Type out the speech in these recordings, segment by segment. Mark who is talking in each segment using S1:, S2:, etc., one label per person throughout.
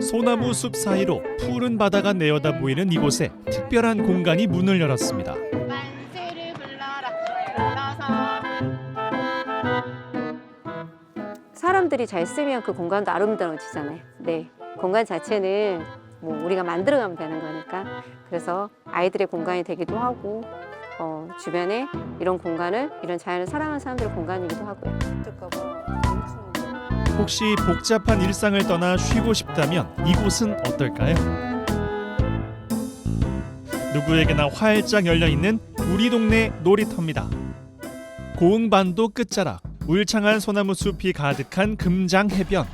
S1: 소나무 숲 사이로 푸른 바다가 내려다 보이는 이곳에 특별한 공간이 문을 열었습니다.
S2: 만세를 불러라 불러서.
S3: 사람들이 잘 쓰면 그 공간도 아름다워지잖아요. 네, 공간 자체는 뭐 우리가 만들어가면 되는 거니까. 그래서 아이들의 공간이 되기도 하고 주변에 이런 공간을, 이런 자연을 사랑하는 사람들의 공간이기도 하고요.
S1: 혹시 복잡한 일상을 떠나 쉬고 싶다면 이곳은 어떨까요? 누구에게나 활짝 열려있는 우리 동네 놀이터입니다. 고흥반도 끝자락, 울창한 소나무 숲이 가득한 금장해변.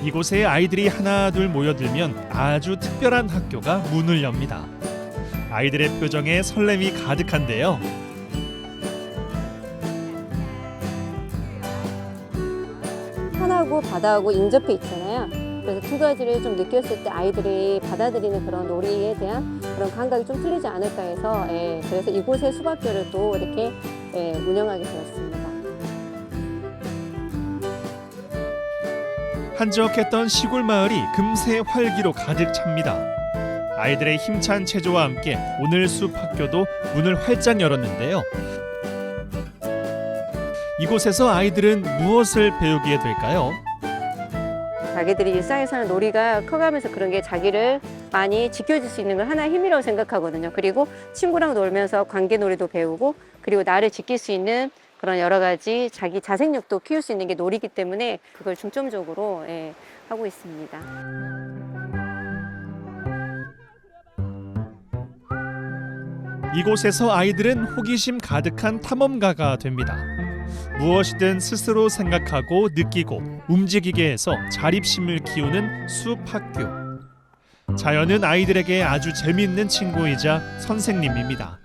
S1: 이곳에 아이들이 하나둘 모여들면 아주 특별한 학교가 문을 엽니다. 아이들의 표정에 설렘이 가득한데요.
S3: 산하고 바다하고 인접해 있잖아요. 그래서 두 가지를 좀 느꼈을 때 아이들이 받아들이는 그런 놀이에 대한 그런 감각이 좀 틀리지 않을까 해서 그래서 이곳에 숲학교를 또 이렇게 운영하게 되었습니다.
S1: 한적했던 시골 마을이 금세 활기로 가득 찹니다. 아이들의 힘찬 체조와 함께 오늘 숲학교도 문을 활짝 열었는데요. 이곳에서 아이들은 무엇을 배우게 될까요?
S3: 자기들이 일상에 사는 놀이가 커가면서 그런 게 자기를 많이 지켜줄 수 있는 건 하나의 힘이라고 생각하거든요. 그리고 친구랑 놀면서 관계놀이도 배우고, 그리고 나를 지킬 수 있는 그런 여러 가지 자기 자생력도 키울 수 있는 게 놀이기 때문에 그걸 중점적으로 하고 있습니다.
S1: 이곳에서 아이들은 호기심 가득한 탐험가가 됩니다. 무엇이든 스스로 생각하고 느끼고 움직이게 해서 자립심을 키우는 숲학교. 자연은 아이들에게 아주 재미있는 친구이자 선생님입니다.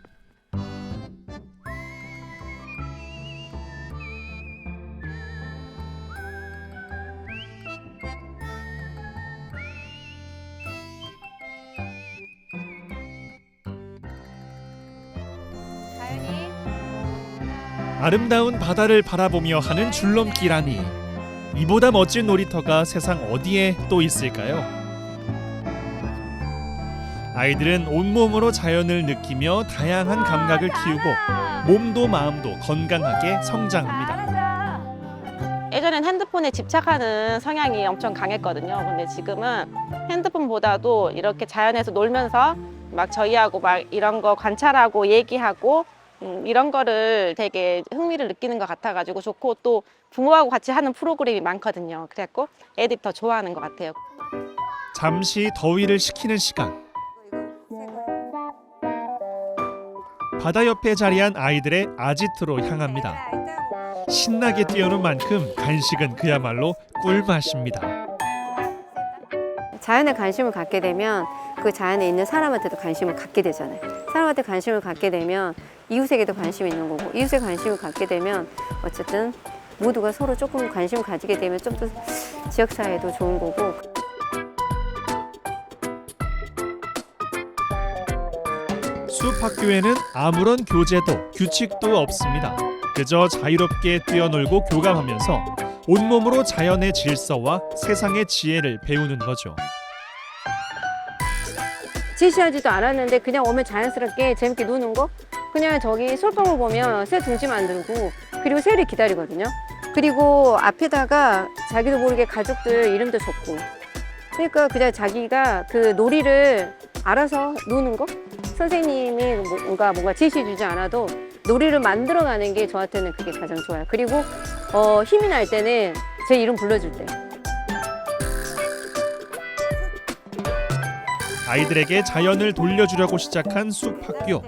S1: 아름다운 바다를 바라보며 하는 줄넘기라니, 이보다 멋진 놀이터가 세상 어디에 또 있을까요? 아이들은 온몸으로 자연을 느끼며 다양한 감각을 키우고 몸도 마음도 건강하게 성장합니다.
S2: 예전엔 핸드폰에 집착하는 성향이 엄청 강했거든요. 근데 지금은 핸드폰보다도 이렇게 자연에서 놀면서 막 저희하고 막 이런 거 관찰하고 얘기하고 이런 거를 되게 흥미를 느끼는 것 같아가지고 좋고, 또 부모하고 같이 하는 프로그램이 많거든요. 그래갖고 애들이 더 좋아하는 것 같아요.
S1: 잠시 더위를 식히는 시간. 바다 옆에 자리한 아이들의 아지트로 향합니다. 신나게 뛰어노는 만큼 간식은 그야말로 꿀맛입니다.
S3: 자연에 관심을 갖게 되면 그 자연에 있는 사람한테도 관심을 갖게 되잖아요. 사람한테 관심을 갖게 되면 이웃에게도 관심이 있는 거고, 이웃에 관심을 갖게 되면 어쨌든 모두가 서로 조금 관심을 가지게 되면 좀 더 지역사회도 좋은 거고.
S1: 숲학교에는 아무런 교재도 규칙도 없습니다. 그저 자유롭게 뛰어놀고 교감하면서 온몸으로 자연의 질서와 세상의 지혜를 배우는 거죠.
S3: 지시하지도 않았는데 그냥 오면 자연스럽게 재밌게 노는 거? 그냥 저기 솔방울 보면 새 둥지 만들고, 그리고 새를 기다리거든요. 그리고 앞에다가 자기도 모르게 가족들 이름도 적고, 그러니까 그냥 자기가 그 놀이를 알아서 노는 거? 선생님이 뭔가 지시 주지 않아도 놀이를 만들어가는 게 저한테는 그게 가장 좋아요. 그리고 힘이 날 때는 제 이름 불러줄 때.
S1: 아이들에게 자연을 돌려주려고 시작한 숲학교.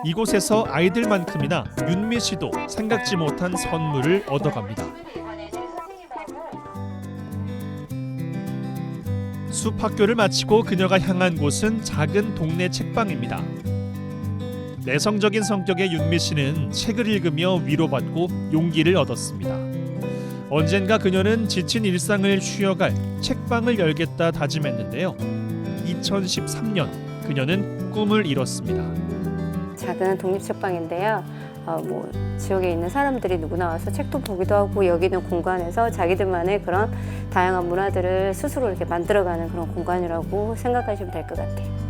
S1: 이곳에서 아이들만큼이나 윤미 씨도 생각지 못한 선물을 얻어갑니다. 숲학교를 마치고 그녀가 향한 곳은 작은 동네 책방입니다. 내성적인 성격의 윤미 씨는 책을 읽으며 위로받고 용기를 얻었습니다. 언젠가 그녀는 지친 일상을 쉬어갈 책방을 열겠다 다짐했는데요. 2013년 그녀는 꿈을 이뤘습니다.
S3: 작은 독립책방인데요. 뭐 지역에 있는 사람들이 누구나 와서 책도 보기도 하고 여기 있는 공간에서 자기들만의 그런 다양한 문화들을 스스로 이렇게 만들어가는 그런 공간이라고 생각하시면 될 것 같아요.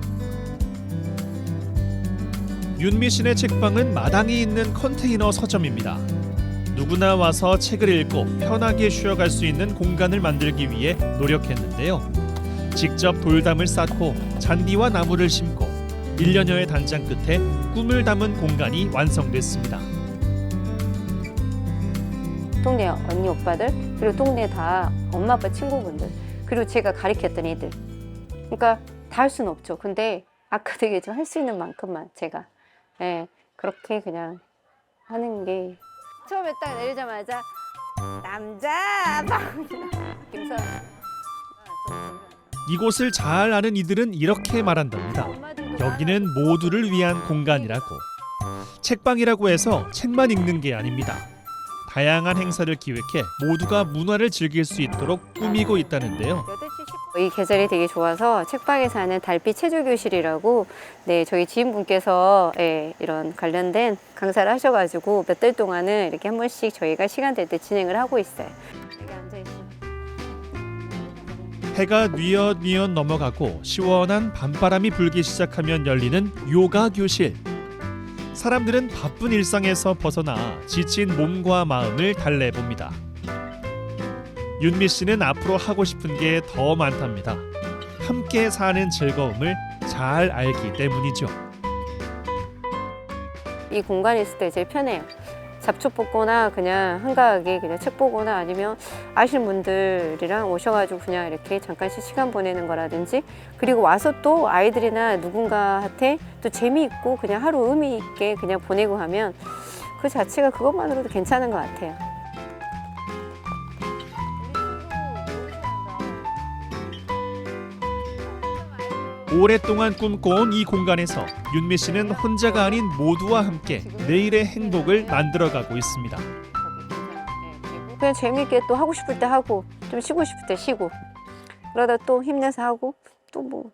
S1: 윤미신의 책방은 마당이 있는 컨테이너 서점입니다. 누구나 와서 책을 읽고 편하게 쉬어갈 수 있는 공간을 만들기 위해 노력했는데요. 직접 돌담을 쌓고 잔디와 나무를 심고 1년여의 단장 끝에 꿈을 담은 공간이 완성됐습니다.
S3: 동네 언니 오빠들 그리고 동네 다 엄마 아빠 친구분들 그리고 제가 가르쳤던 애들 그러니까 다 할 수는 없죠. 근데 아까도 얘기했지만 할 수 있는 만큼만 제가 그렇게 그냥 하는 게 처음에 딱 내리자마자 남자 김선
S1: 이곳을 잘 아는 이들은 이렇게 말한답니다. 여기는 모두를 위한 공간이라고. 책방이라고 해서 책만 읽는 게 아닙니다. 다양한 행사를 기획해 모두가 문화를 즐길 수 있도록 꾸미고 있다는데요.
S3: 이 계절이 되게 좋아서 책방에서 하는 달빛 체조교실이라고 저희 지인분께서 이런 관련된 강사를 하셔가지고 몇 달 동안은 이렇게 한 번씩 저희가 시간 될 때 진행을 하고 있어요. 여기 앉아있어요.
S1: 해가 뉘엿뉘엿 넘어가고 시원한 밤바람이 불기 시작하면 열리는 요가 교실. 사람들은 바쁜 일상에서 벗어나 지친 몸과 마음을 달래봅니다. 윤미 씨는 앞으로 하고 싶은 게 더 많답니다. 함께 사는 즐거움을 잘 알기 때문이죠.
S3: 이 공간에 있을 때 제일 편해요. 잡초 뽑거나 그냥 한가하게 그냥 책 보거나 아니면 아시는 분들이랑 오셔가지고 그냥 이렇게 잠깐씩 시간 보내는 거라든지 그리고 와서 또 아이들이나 누군가한테 또 재미있고 그냥 하루 의미 있게 그냥 보내고 하면 그 자체가 그것만으로도 괜찮은 것 같아요.
S1: 오랫동안 꿈꿔온 이 공간에서 윤미 씨는 혼자가 아닌 모두와 함께 내일의 행복을 만들어가고 있습니다.
S3: 그냥 재미있게 또 하고 싶을 때 하고 좀 쉬고 싶을 때 쉬고 그러다 또 힘내서 하고 또 뭐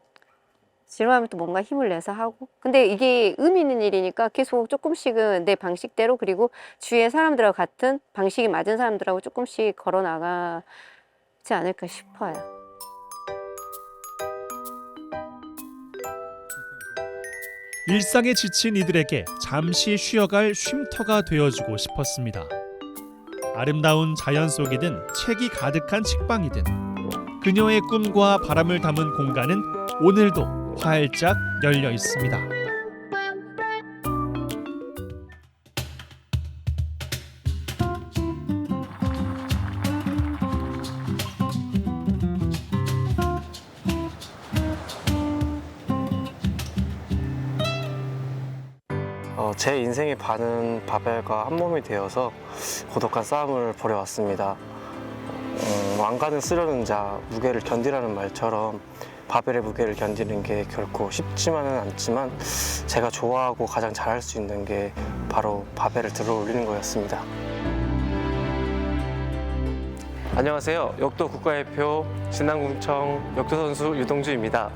S3: 지루하면 또 뭔가 힘을 내서 하고 근데 이게 의미 있는 일이니까 계속 조금씩은 내 방식대로 그리고 주위의 사람들하고 같은 방식이 맞은 사람들하고 조금씩 걸어 나가지 않을까 싶어요.
S1: 일상에 지친 이들에게 잠시 쉬어갈 쉼터가 되어주고 싶었습니다. 아름다운 자연 속이든 책이 가득한 책방이든 그녀의 꿈과 바람을 담은 공간은 오늘도 활짝 열려 있습니다.
S4: 제 인생의 반은 바벨과 한 몸이 되어서 고독한 싸움을 벌여왔습니다. 왕관을 쓰려는 자, 무게를 견디라는 말처럼 바벨의 무게를 견디는 게 결코 쉽지만은 않지만 제가 좋아하고 가장 잘할 수 있는 게 바로 바벨을 들어 올리는 거였습니다. 안녕하세요. 역도 국가대표 진안궁청 역도 선수 유동주입니다.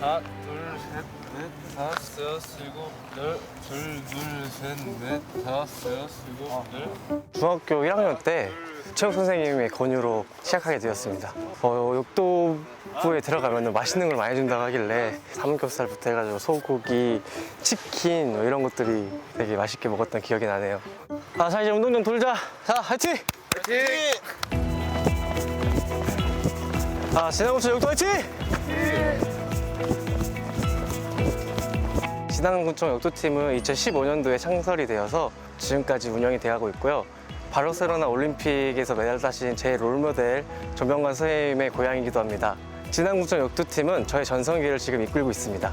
S5: 하나, 둘, 셋, 넷, 다섯, 여섯, 일곱, 열, 둘, 셋, 넷, 다섯, 여섯, 일곱, 열.
S4: 중학교 1학년 때 체육 선생님의 권유로 시작하게 되었습니다. 역도부에 들어가면 맛있는 걸 많이 준다고 하길래 삼겹살부터 해가지고 소고기, 치킨 이런 것들이 되게 맛있게 먹었던 기억이 나네요. 자, 이제 운동 좀 돌자. 자, 화이팅! 화이팅! 진안궁청 역도 화이팅! 진안궁청 역도팀은 2015년도에 창설이 되어서 지금까지 운영이 되어가고 있고요. 바르셀로나 올림픽에서 메달 따신 제 롤모델 조명관 선생님의 고향이기도 합니다. 진안궁청 역도팀은 저의 전성기를 지금 이끌고 있습니다.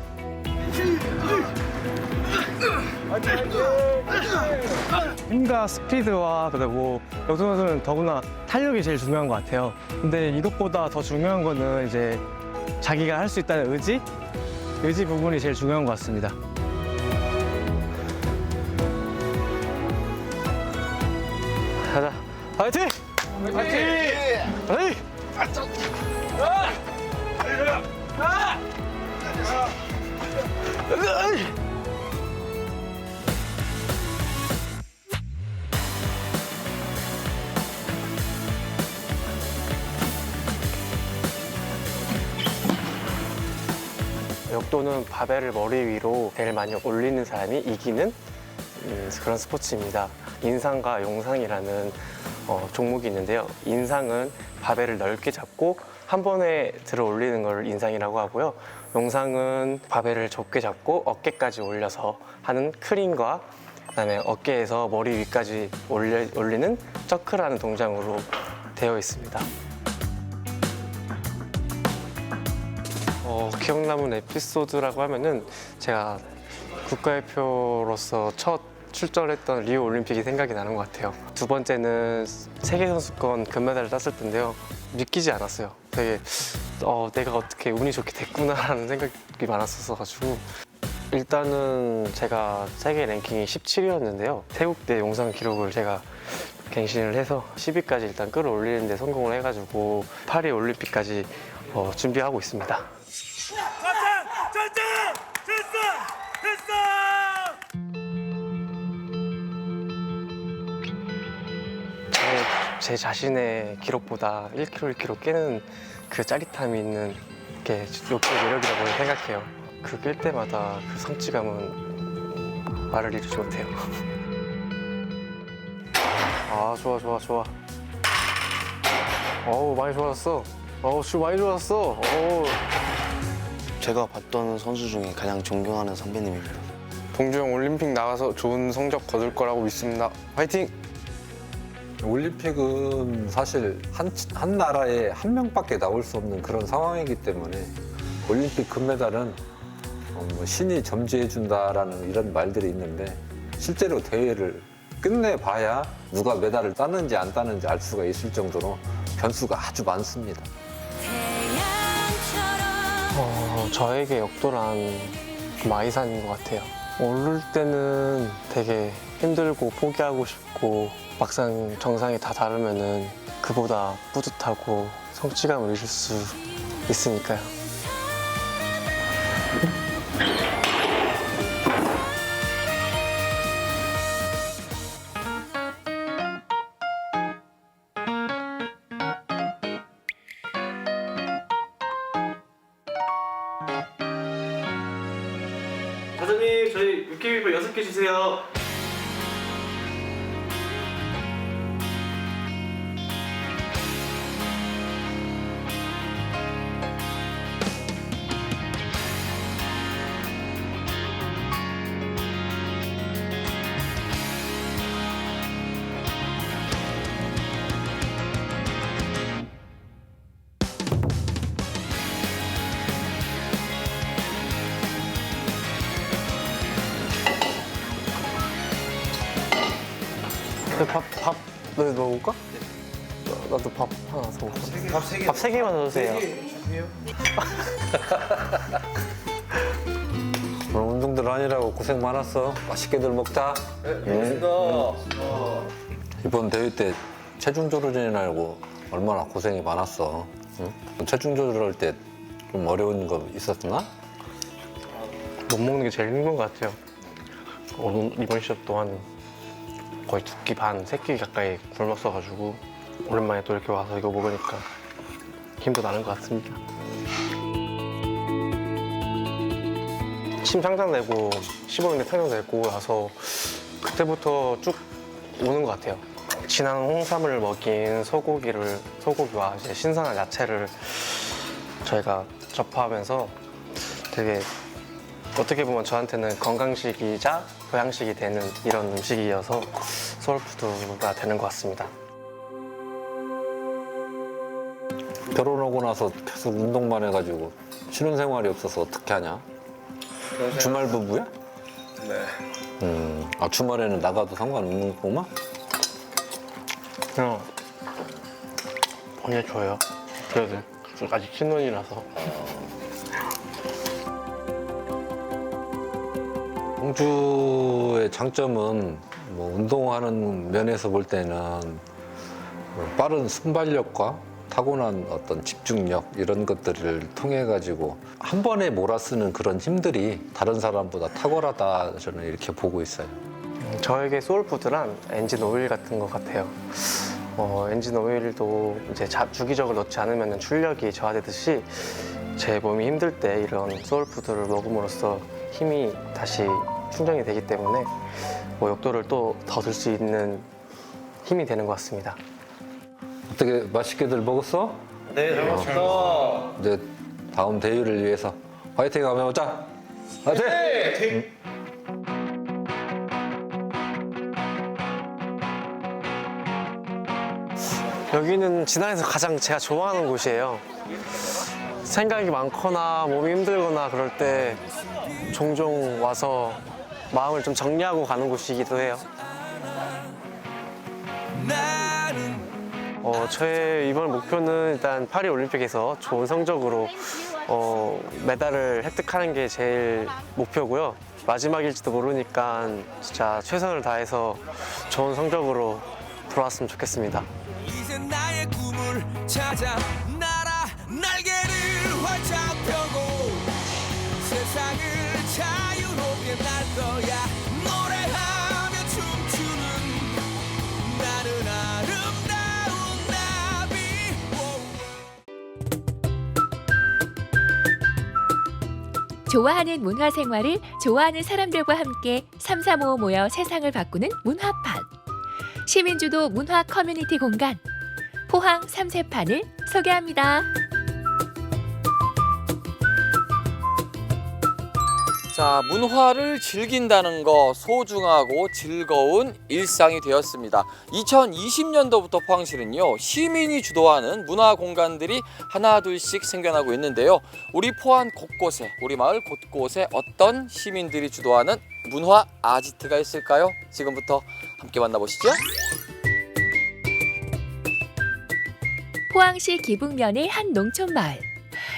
S4: 힘과 스피드와 그리고 역도 선수는 더구나 탄력이 제일 중요한 것 같아요. 근데 이것보다 더 중요한 거는 이제 자기가 할 수 있다는 의지 부분이 제일 중요한 것 같습니다. 가자, 화이팅! 화이팅! 화이팅! 역도는 바벨을 머리 위로 제일 많이 올리는 사람이 이기는 그런 스포츠입니다. 인상과 용상이라는 종목이 있는데요. 인상은 바벨을 넓게 잡고 한 번에 들어 올리는 걸 인상이라고 하고요. 용상은 바벨을 좁게 잡고 어깨까지 올려서 하는 크린과 그다음에 어깨에서 머리 위까지 올리는 쩌크라는 동작으로 되어 있습니다. 기억 남은 에피소드라고 하면은 제가 국가대표로서 첫 출전했던 리오 올림픽이 생각이 나는 것 같아요. 두 번째는 세계선수권 금메달을 땄을 텐데요. 믿기지 않았어요. 되게 내가 어떻게 운이 좋게 됐구나라는 생각이 많았어가지고 일단은 제가 세계 랭킹이 17위였는데요. 태국대 용상 기록을 제가 갱신을 해서 10위까지 일단 끌어올리는 데 성공을 해가지고 파리 올림픽까지 준비하고 있습니다. 제 자신의 기록보다 1kg, 1kg 깨는 그 짜릿함이 있는 게 역도의 매력이라고 생각해요. 그 깰 때마다 그 성취감은 말을 이루지 못해요. 아, 좋아, 좋아, 좋아. 어우, 많이 좋아졌어. 줄 많이 좋아졌어. 어우.
S6: 제가 봤던 선수 중에 가장 존경하는 선배님입니다.
S5: 동주 형 올림픽 나가서 좋은 성적 거둘 거라고 믿습니다. 화이팅!
S7: 올림픽은 사실 한 나라에 한 명밖에 나올 수 없는 그런 상황이기 때문에 올림픽 금메달은 뭐 신이 점지해준다라는 이런 말들이 있는데 실제로 대회를 끝내봐야 누가 메달을 땄는지 안 땄는지 알 수가 있을 정도로 변수가 아주 많습니다.
S4: 저에게 역도란 마이산인 것 같아요. 오를 때는 되게 힘들고 포기하고 싶고 막상 정상이 다 다르면은 그보다 뿌듯하고 성취감을 잃을 수 있으니까요.
S8: 사장님, 저희 육개비빔 6개 주세요.
S4: 밥 넣어볼까? 나도 밥 하나 더 먹을까? 밥 3개만 넣으세요.
S7: 오늘 운동들 아니라고 고생 많았어. 맛있게들 먹자. 이번 대회 때 체중 조절이라고 얼마나 고생이 많았어. 응? 체중 조절할 때 좀 어려운 거 있었나?
S4: 못 먹는 게 제일 힘든 것 같아요. 이번 시합 동안 거의 2끼 반, 3끼 가까이 굶었어가지고 오랜만에 또 이렇게 와서 이거 먹으니까 힘도 나는 것 같습니다. 침 상장 내고 15일에 평영 내고 와서 그때부터 쭉 오는 것 같아요. 진한 홍삼을 먹인 소고기와 이제 신선한 야채를 저희가 접하면서 되게 어떻게 보면 저한테는 건강식이자 보양식이 되는 이런 음식이어서 소울푸드가 되는 것 같습니다.
S7: 결혼하고 나서 계속 운동만 해가지고 신혼생활이 없어서 어떻게 하냐? 주말 부부야?
S5: 네.
S7: 주말에는 나가도 상관없는 거구만?
S4: 그냥 보내줘요. 그래도 아직 신혼이라서.
S7: 공주의 장점은 뭐 운동하는 면에서 볼 때는 뭐 빠른 순발력과 타고난 어떤 집중력 이런 것들을 통해 가지고 한 번에 몰아쓰는 그런 힘들이 다른 사람보다 탁월하다 저는 이렇게 보고 있어요.
S4: 저에게 소울푸드란 엔진 오일 같은 것 같아요. 엔진 오일도 이제 주기적으로 넣지 않으면 출력이 저하되듯이 제 몸이 힘들 때 이런 소울푸드를 먹음으로써 힘이 다시 충전이 되기 때문에 욕도를 또 더 들 수 있는 힘이 되는 것 같습니다.
S7: 어떻게 맛있게들 먹었어?
S8: 네, 잘 먹었습니다.
S7: 이제 다음 대회를 위해서 화이팅 한번 해보자. 화이팅!
S4: 여기는 진안에서 가장 제가 좋아하는 곳이에요. 생각이 많거나 몸이 힘들거나 그럴 때 종종 와서 마음을 좀 정리하고 가는 곳이기도 해요. 저의 이번 목표는 일단 파리 올림픽에서 좋은 성적으로 메달을 획득하는 게 제일 목표고요. 마지막일지도 모르니까 진짜 최선을 다해서 좋은 성적으로 돌아왔으면 좋겠습니다.
S9: 이제 나의 꿈을 찾아 날아 날개를 활짝 펴고 세상을 자유롭게 날 거야. 노래하며 춤추는 나는 아름다운 나비.
S10: 좋아하는 문화생활을 좋아하는 사람들과 함께 삼삼오오 모여 세상을 바꾸는 문화판. 시민주도 문화 커뮤니티 공간 포항 삼세판을 소개합니다.
S11: 자, 문화를 즐긴다는 거 소중하고 즐거운 일상이 되었습니다. 2020년도부터 포항시는요, 시민이 주도하는 문화 공간들이 하나둘씩 생겨나고 있는데요. 우리 포항 곳곳에, 우리 마을 곳곳에 어떤 시민들이 주도하는 문화 아지트가 있을까요? 지금부터 함께 만나보시죠.
S10: 포항시 기북면의 한 농촌 마을.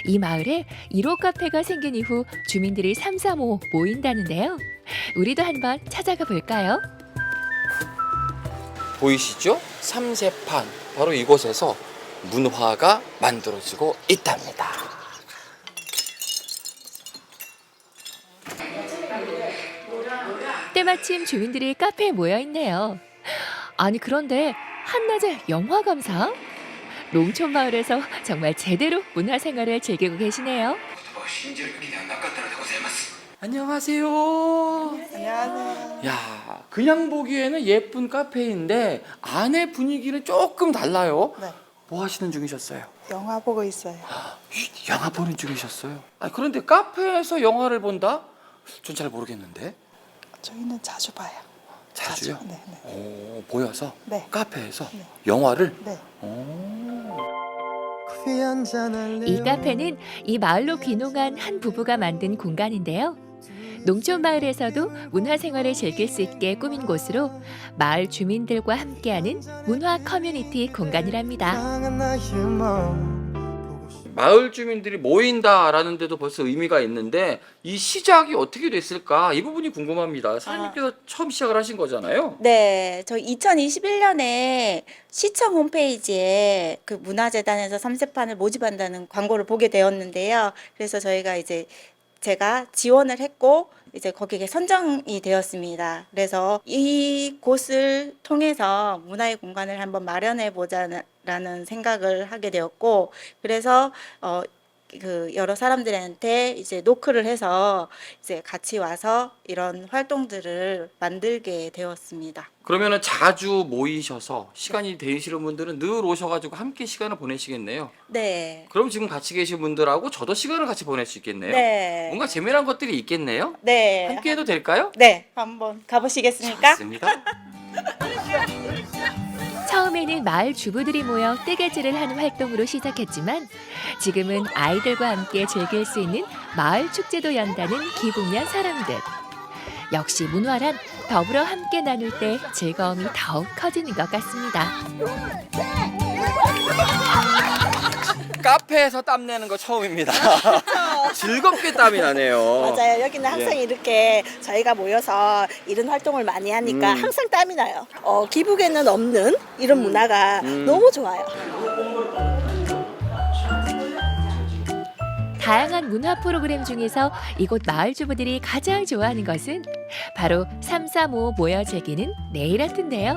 S10: 이 마을에 1호 카페가 생긴 이후 주민들이 삼삼오오 모인다는데요. 우리도 한번 찾아가 볼까요?
S11: 보이시죠? 삼세판. 바로 이곳에서 문화가 만들어지고 있답니다.
S10: 때마침 주민들이 카페에 모여 있네요. 아니 그런데 한낮에 영화 감상? 농촌 마을에서 정말 제대로 문화생활을 즐기고 계시네요.
S11: 안녕하세요. 안녕하세요. 야, 그냥 보기에는 예쁜 카페인데 안에 분위기는 조금 달라요.
S12: 네.
S11: 뭐 하시는 중이셨어요?
S12: 영화 보고 있어요.
S11: 영화 보는 중이셨어요. 그런데 카페에서 영화를 본다? 전 잘 모르겠는데.
S12: 저희는 자주 봐요.
S11: 자주요?
S12: 네, 네.
S11: 오, 모여서
S12: 네.
S11: 카페에서
S12: 네.
S11: 영화를?
S12: 네.
S10: 이 카페는 이 마을로 귀농한 한 부부가 만든 공간인데요. 농촌 마을에서도 문화생활을 즐길 수 있게 꾸민 곳으로 마을 주민들과 함께하는 문화 커뮤니티 공간이랍니다.
S11: 마을 주민들이 모인다라는 데도 벌써 의미가 있는데 이 시작이 어떻게 됐을까? 이 부분이 궁금합니다. 사장님께서 처음 시작을 하신 거잖아요.
S13: 네, 저 2021년에 시청 홈페이지에 그 문화재단에서 삼세판을 모집한다는 광고를 보게 되었는데요. 그래서 저희가 이제 제가 지원을 했고 이제 거기에 선정이 되었습니다. 그래서 이 곳을 통해서 문화의 공간을 한번 마련해 보자라는 생각을 하게 되었고, 그래서 그 여러 사람들한테 이제 노크를 해서 이제 같이 와서 이런 활동들을 만들게 되었습니다.
S11: 그러면은 자주 모이셔서 시간이 되시는 분들은 늘 오셔가지고 함께 시간을 보내시겠네요.
S13: 네.
S11: 그럼 지금 같이 계신 분들하고 저도 시간을 같이 보낼 수 있겠네요.
S13: 네.
S11: 뭔가 재미난 것들이 있겠네요.
S13: 네.
S11: 함께 해도 될까요?
S13: 네. 한번 가보시겠습니까?
S11: 좋습니다.
S10: 처음에는 마을 주부들이 모여 뜨개질을 하는 활동으로 시작했지만 지금은 아이들과 함께 즐길 수 있는 마을 축제도 연다는 기북면 사람들. 역시 문화란 더불어 함께 나눌 때 즐거움이 더욱 커지는 것 같습니다.
S11: 카페에서 땀 내는 거 처음입니다. 즐겁게 땀이 나네요.
S12: 맞아요. 여기는 항상
S11: 예.
S12: 이렇게 저희가 모여서 이런 활동을 많이 하니까 항상 땀이 나요. 기북에는 없는 이런 문화가 너무 좋아요.
S10: 다양한 문화 프로그램 중에서 이곳 마을 주부들이 가장 좋아하는 것은 바로 335 모여 즐기는 네일 아트인데요.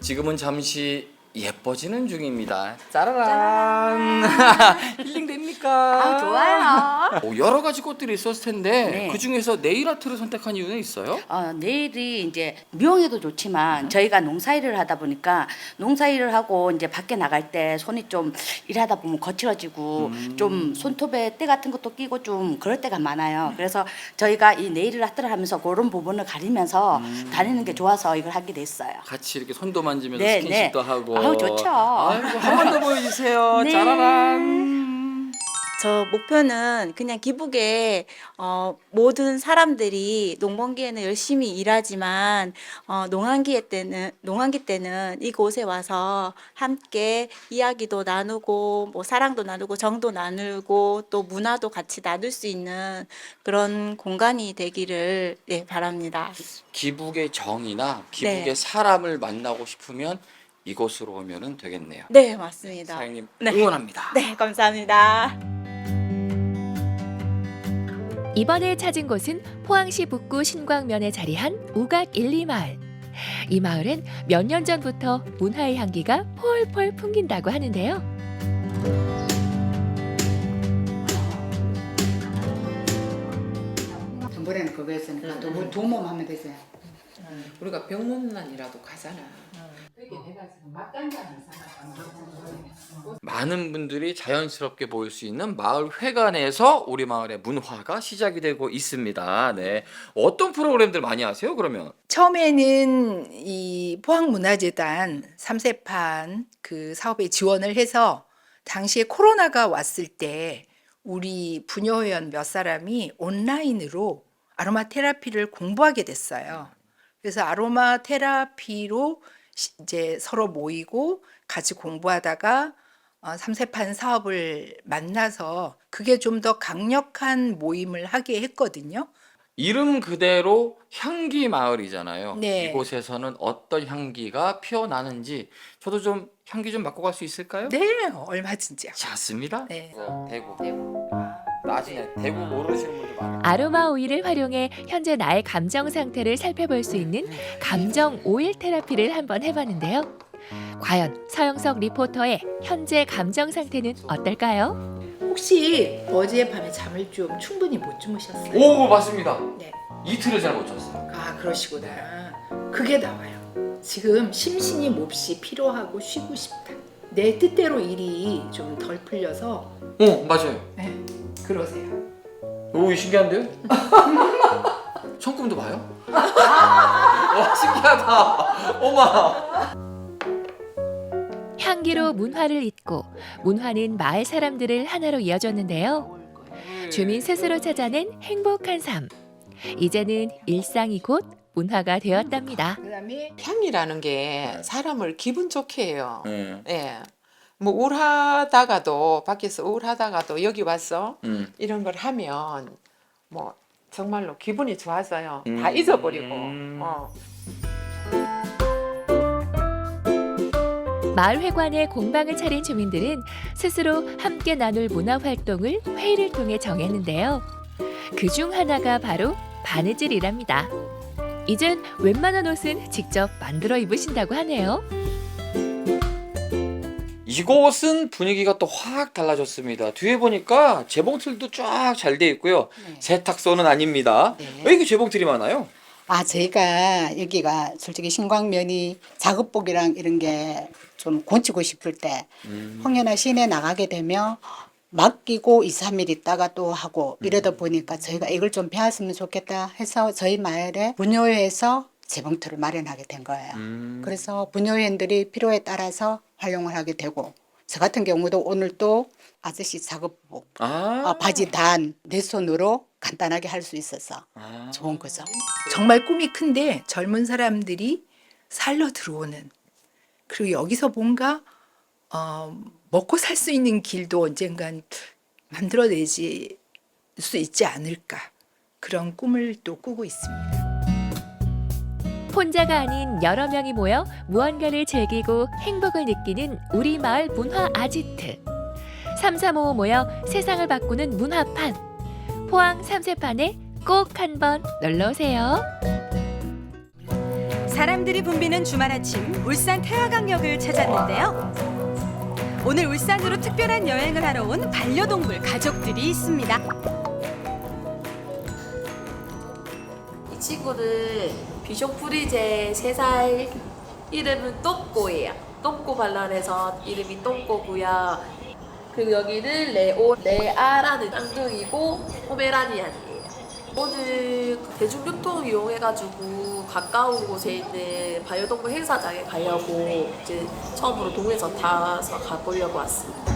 S11: 지금은 잠시 예뻐지는 중입니다. 짜라란. 힐링 됩니까?
S14: 좋아요.
S11: 여러 가지 꽃들이 있었을 텐데
S14: 네.
S11: 그 중에서 네일 아트를 선택한 이유는 있어요?
S14: 내일이 이제 미용에도 좋지만 저희가 농사일을 하다 보니까 농사일을 하고 이제 밖에 나갈 때 손이 좀 일하다 보면 거칠어지고 좀 손톱에 때 같은 것도 끼고 좀 그럴 때가 많아요. 그래서 저희가 이 네일 아트를 하면서 그런 부분을 가리면서 다니는 게 좋아서 이걸 하게 됐어요.
S11: 같이 이렇게 손도 만지면서
S14: 네,
S11: 스킨십도 하고.
S14: 아우 좋죠.
S11: 아이고, 한 번 더 보여주세요.
S13: 네.
S11: 짜라란.
S13: 저 목표는 그냥 기북에 모든 사람들이 농번기에는 열심히 일하지만 농한기 때는 이곳에 와서 함께 이야기도 나누고 뭐 사랑도 나누고 정도 나누고 또 문화도 같이 나눌 수 있는 그런 공간이 되기를 바랍니다.
S11: 기북의 정이나 기북의
S13: 네.
S11: 사람을 만나고 싶으면 이곳으로 오면 되겠네요.
S13: 네, 맞습니다.
S11: 사장님
S13: 네.
S11: 응원합니다.
S13: 네, 감사합니다.
S10: 이번에 찾은 곳은 포항시 북구 신광면에 자리한 우각 1, 2마을. 이 마을은 몇 년 전부터 문화의 향기가 폴폴 풍긴다고 하는데요.
S15: 전번에는 그거 했으니까 두 몸 하면 되세요.
S16: 우리가 병문안이라도 가잖아.
S11: 많은 분들이 자연스럽게 보일 수 있는 마을 회관에서 우리 마을의 문화가 시작이 되고 있습니다. 네, 어떤 프로그램들 많이 하세요? 그러면
S17: 처음에는 이 포항문화재단 3세판 그 사업에 지원을 해서 당시에 코로나가 왔을 때 우리 부녀회원 몇 사람이 온라인으로 아로마 테라피를 공부하게 됐어요. 그래서 아로마 테라피로 이제 서로 모이고 같이 공부하다가 3세판 사업을 만나서 그게 좀 더 강력한 모임을 하게 했거든요.
S11: 이름 그대로 향기 마을이잖아요.
S17: 네.
S11: 이곳에서는 어떤 향기가 피어나는지 저도 좀 향기 좀 맡고 갈 수 있을까요?
S17: 네, 얼마든지요.
S11: 좋습니다.
S17: 네.
S11: 대구. 나중에 대구 모르시는 분들 많아요.
S10: 아로마 오일을 활용해 현재 나의 감정 상태를 살펴볼 수 있는 감정 오일 테라피를 한번 해봤는데요. 과연 서영석 리포터의 현재 감정 상태는 어떨까요?
S17: 혹시 어젯밤에 잠을 좀 충분히 못 주무셨어요?
S11: 오, 맞습니다.
S17: 네.
S11: 이틀을 잘 못 잤어요.
S17: 아, 그러시구나. 그게 나와요. 지금 심신이 몹시 피로하고 쉬고 싶다. 내 뜻대로 일이 좀 덜 풀려서
S11: 맞아요.
S17: 네, 그러세요.
S11: 오, 신기한데요? 손금도 봐요? 신기하다. 어마.
S10: 향기로 문화를 잇고 문화는 마을 사람들을 하나로 이어줬는데요. 주민 스스로 찾아낸 행복한 삶. 이제는 일상이 곧 문화가 되었답니다.
S17: 그다음에
S16: 향이라는 게 사람을 기분 좋게 해요. 예. 뭐 우울하다가도 밖에서 우울하다가도 여기 와서 이런 걸 하면 뭐 정말로 기분이 좋아져요. 다 잊어버리고.
S10: 마을 회관에 공방을 차린 주민들은 스스로 함께 나눌 문화 활동을 회의를 통해 정했는데요. 그중 하나가 바로 바느질이랍니다. 이젠 웬만한 옷은 직접 만들어 입으신다고 하네요.
S11: 이곳은 분위기가 또 확 달라졌습니다. 뒤에 보니까 재봉틀도 쫙 잘 돼 있고요. 세탁소는 아닙니다. 왜 이렇게 재봉틀이 많아요?
S15: 저희가 여기가 솔직히 신광면이 작업복이랑 이런 게 좀 고치고 싶을 때 홍연화 시내 나가게 되면 맡기고 2, 3일 있다가 또 하고 이러다 보니까 저희가 이걸 좀 배웠으면 좋겠다 해서 저희 마을에 분녀회에서 재봉틀을 마련하게 된 거예요. 그래서 분녀회원들이 필요에 따라서 활용을 하게 되고 저 같은 경우도 오늘 또 아저씨 작업복 바지 단 내 손으로 간단하게 할 수 있어서 좋은 거죠.
S17: 정말 꿈이 큰데 젊은 사람들이 살러 들어오는 그리고 여기서 뭔가 먹고 살 수 있는 길도 언젠간 만들어내지 수 있지 않을까 그런 꿈을 또 꾸고 있습니다.
S10: 혼자가 아닌 여러 명이 모여 무언가를 즐기고 행복을 느끼는 우리 마을 문화 아지트. 삼삼오오 모여 세상을 바꾸는 문화판. 포항 삼세판에 꼭 한번 놀러 오세요.
S18: 사람들이 붐비는 주말 아침 울산 태화강역을 찾았는데요. 오늘 울산으로 특별한 여행을 하러 온 반려동물 가족들이 있습니다.
S19: 이 친구는 비숑 프리제 3살, 이름은 똥꼬예요. 똥꼬 반란해서 이름이 똥꼬고요. 그리고 여기는 레아라는 쌍둥이고 포메라니안이에요. 오늘 대중교통 이용해가지고 가까운 곳에 있는 반려동물 행사장에 가려고 이제 처음으로 동해서 타서 가보려고 왔습니다.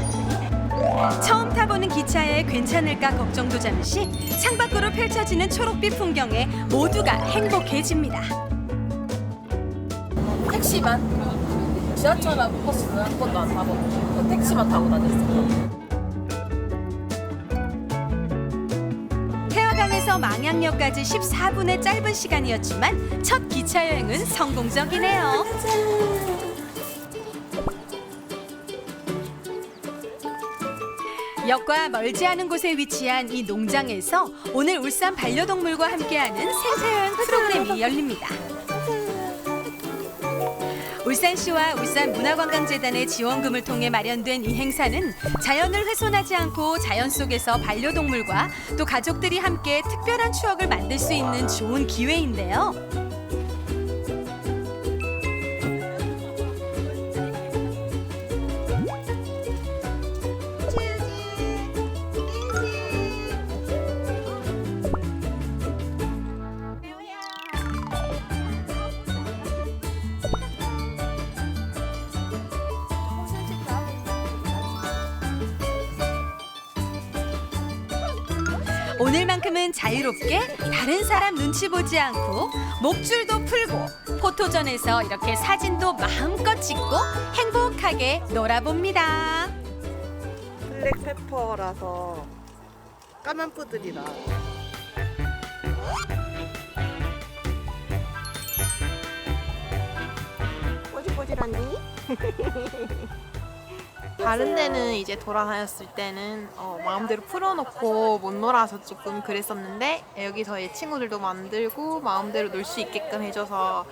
S18: 처음 타보는 기차에 괜찮을까 걱정도 잠시 창밖으로 펼쳐지는 초록빛 풍경에 모두가 행복해집니다.
S19: 택시만, 지하철하고 버스는 한 번도 안 타거든요. 택시만 타고 다녔어요.
S18: 태화강에서 망양역까지 14분의 짧은 시간이었지만 첫 기차 여행은 성공적이네요. 역과 멀지 않은 곳에 위치한 이 농장에서 오늘 울산 반려동물과 함께하는 생태여행 프로그램이 열립니다. 울산시와 울산문화관광재단의 지원금을 통해 마련된 이 행사는 자연을 훼손하지 않고 자연 속에서 반려동물과 또 가족들이 함께 특별한 추억을 만들 수 있는 좋은 기회인데요. 오늘만큼은 자유롭게 다른 사람 눈치 보지 않고 목줄도 풀고 포토존에서 이렇게 사진도 마음껏 찍고 행복하게 놀아봅니다.
S20: 블랙페퍼라서 까만 푸들이라 꼬질꼬질한디?
S21: 다른 데는 이제 돌아다녔을 때는 마음대로 풀어놓고 못 놀아서 조금 그랬었는데 여기서 얘 친구들도 만들고 마음대로 놀 수 있게끔 해줘서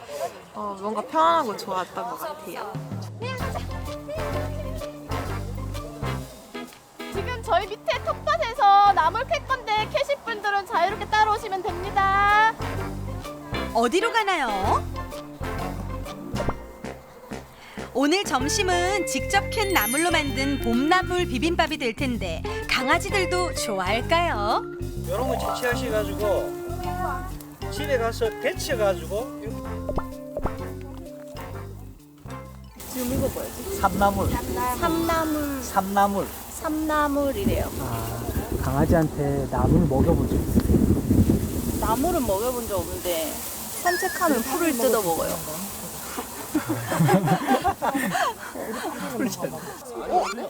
S21: 뭔가 편안하고 좋았던 것 같아요.
S22: 지금 저희 밑에 텃밭에서 나물 캘 건데 캐실 분들은 자유롭게 따라오시면 됩니다.
S18: 어디로 가나요? 오늘 점심은 직접 캔 나물로 만든 봄나물 비빔밥이 될 텐데 강아지들도 좋아할까요?
S23: 이런 거 채취하셔가지고 집에 가서 데쳐가지고
S22: 지금 이거 뭐였지?
S23: 삼나물.
S22: 삼나물이래요.
S23: 강아지한테 나물 먹여본 적 있으세요?
S22: 나물은 먹여본 적 없는데 산책하면 풀을 뜯어 먹어요.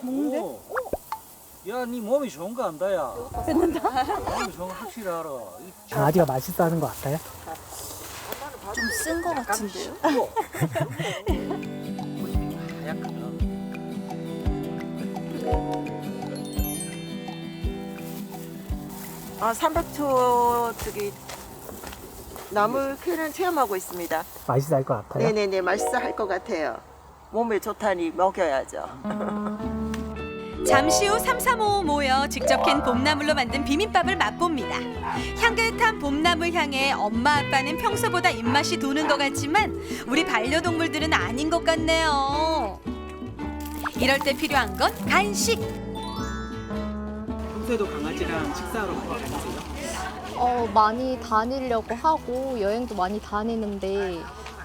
S23: 먹는데? 야, 네 몸이 좋은 거 안다, 야.
S22: 됐는다?
S23: 몸이 좋은 거 확실히 알아. 강아지가 맛있어 하는 거 같아요?
S22: 좀 쓴 거 같은데요?
S20: 삼백초 나물 캐는 체험하고 있습니다.
S23: 맛있어 할 것 같아요?
S20: 네네네, 맛있어 할 것 같아요. 몸에 좋다니 먹여야죠.
S18: 잠시 후 3355 모여 직접 캔 봄나물로 만든 비빔밥을 맛봅니다. 향긋한 봄나물 향에 엄마 아빠는 평소보다 입맛이 도는 것 같지만 우리 반려동물들은 아닌 것 같네요. 이럴 때 필요한 건 간식.
S23: 평소에도 강아지랑 식사하러 가세요?
S24: 많이 다니려고 하고 여행도 많이 다니는데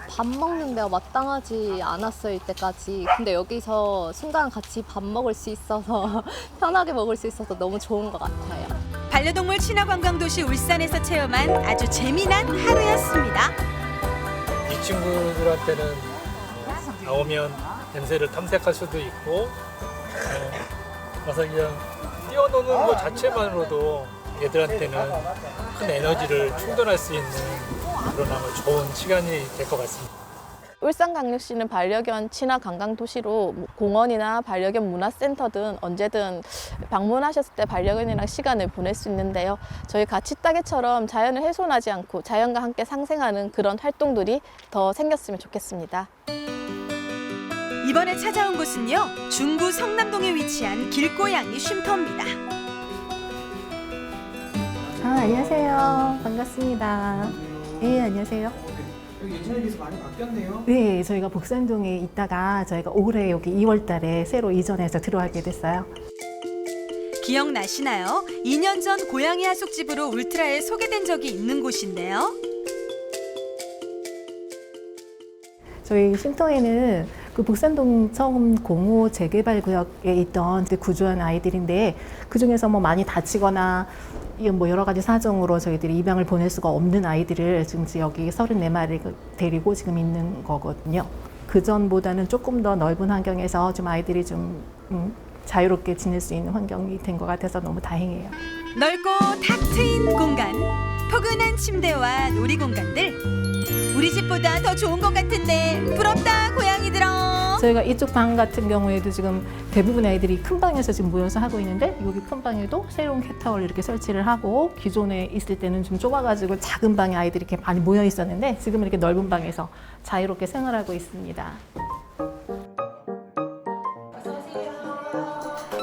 S24: 밥 먹는 데가 마땅하지 않았어요, 이때까지. 근데 여기서 순간 같이 밥 먹을 수 있어서 편하게 먹을 수 있어서 너무 좋은 것 같아요.
S18: 반려동물 친화관광도시 울산에서 체험한 아주 재미난 하루였습니다.
S23: 이 친구들한테는 나오면 냄새를 탐색할 수도 있고 가서 그냥 뛰어노는 것 자체만으로도 얘들한테는 큰 에너지를 충전할 수 있는 그런 아마 좋은 시간이 될 것 같습니다.
S24: 울산광역시는 반려견 친화 관광 도시로 공원이나 반려견 문화센터 등 언제든 방문하셨을 때 반려견이랑 시간을 보낼 수 있는데요. 저희 같이 따개처럼 자연을 훼손하지 않고 자연과 함께 상생하는 그런 활동들이 더 생겼으면 좋겠습니다.
S18: 이번에 찾아온 곳은요, 중구 성남동에 위치한 길고양이 쉼터입니다.
S1: 안녕하세요. 반갑습니다. 네, 안녕하세요.
S2: 여기 예전에 비해서 많이 바뀌었네요.
S1: 네, 저희가 복산동에 있다가 저희가 올해 여기 2월 달에 새로 이전해서 들어가게 됐어요.
S18: 기억나시나요? 2년 전 고양이 하숙집으로 울트라에 소개된 적이 있는 곳인데요.
S1: 저희 쉼터에는 그 복산동 처음 공호 재개발 구역에 있던 구조한 아이들인데 그 중에서 뭐 많이 다치거나 뭐 여러 가지 사정으로 저희들이 입양을 보낼 수가 없는 아이들을 지금 여기 34마리를 데리고 지금 있는 거거든요. 그 전보다는 조금 더 넓은 환경에서 좀 아이들이 좀 자유롭게 지낼 수 있는 환경이 된 것 같아서 너무 다행이에요.
S18: 넓고 탁 트인 공간, 포근한 침대와 놀이 공간들. 우리 집보다 더 좋은 것 같은데 부럽다 고양이들아.
S1: 저희가 이쪽 방 같은 경우에도 지금 대부분 아이들이 큰 방에서 지금 모여서 하고 있는데 여기 큰 방에도 새로운 캣타워를 이렇게 설치를 하고 기존에 있을 때는 좀 좁아가지고 작은 방에 아이들이 이렇게 많이 모여 있었는데 지금은 이렇게 넓은 방에서 자유롭게 생활하고 있습니다.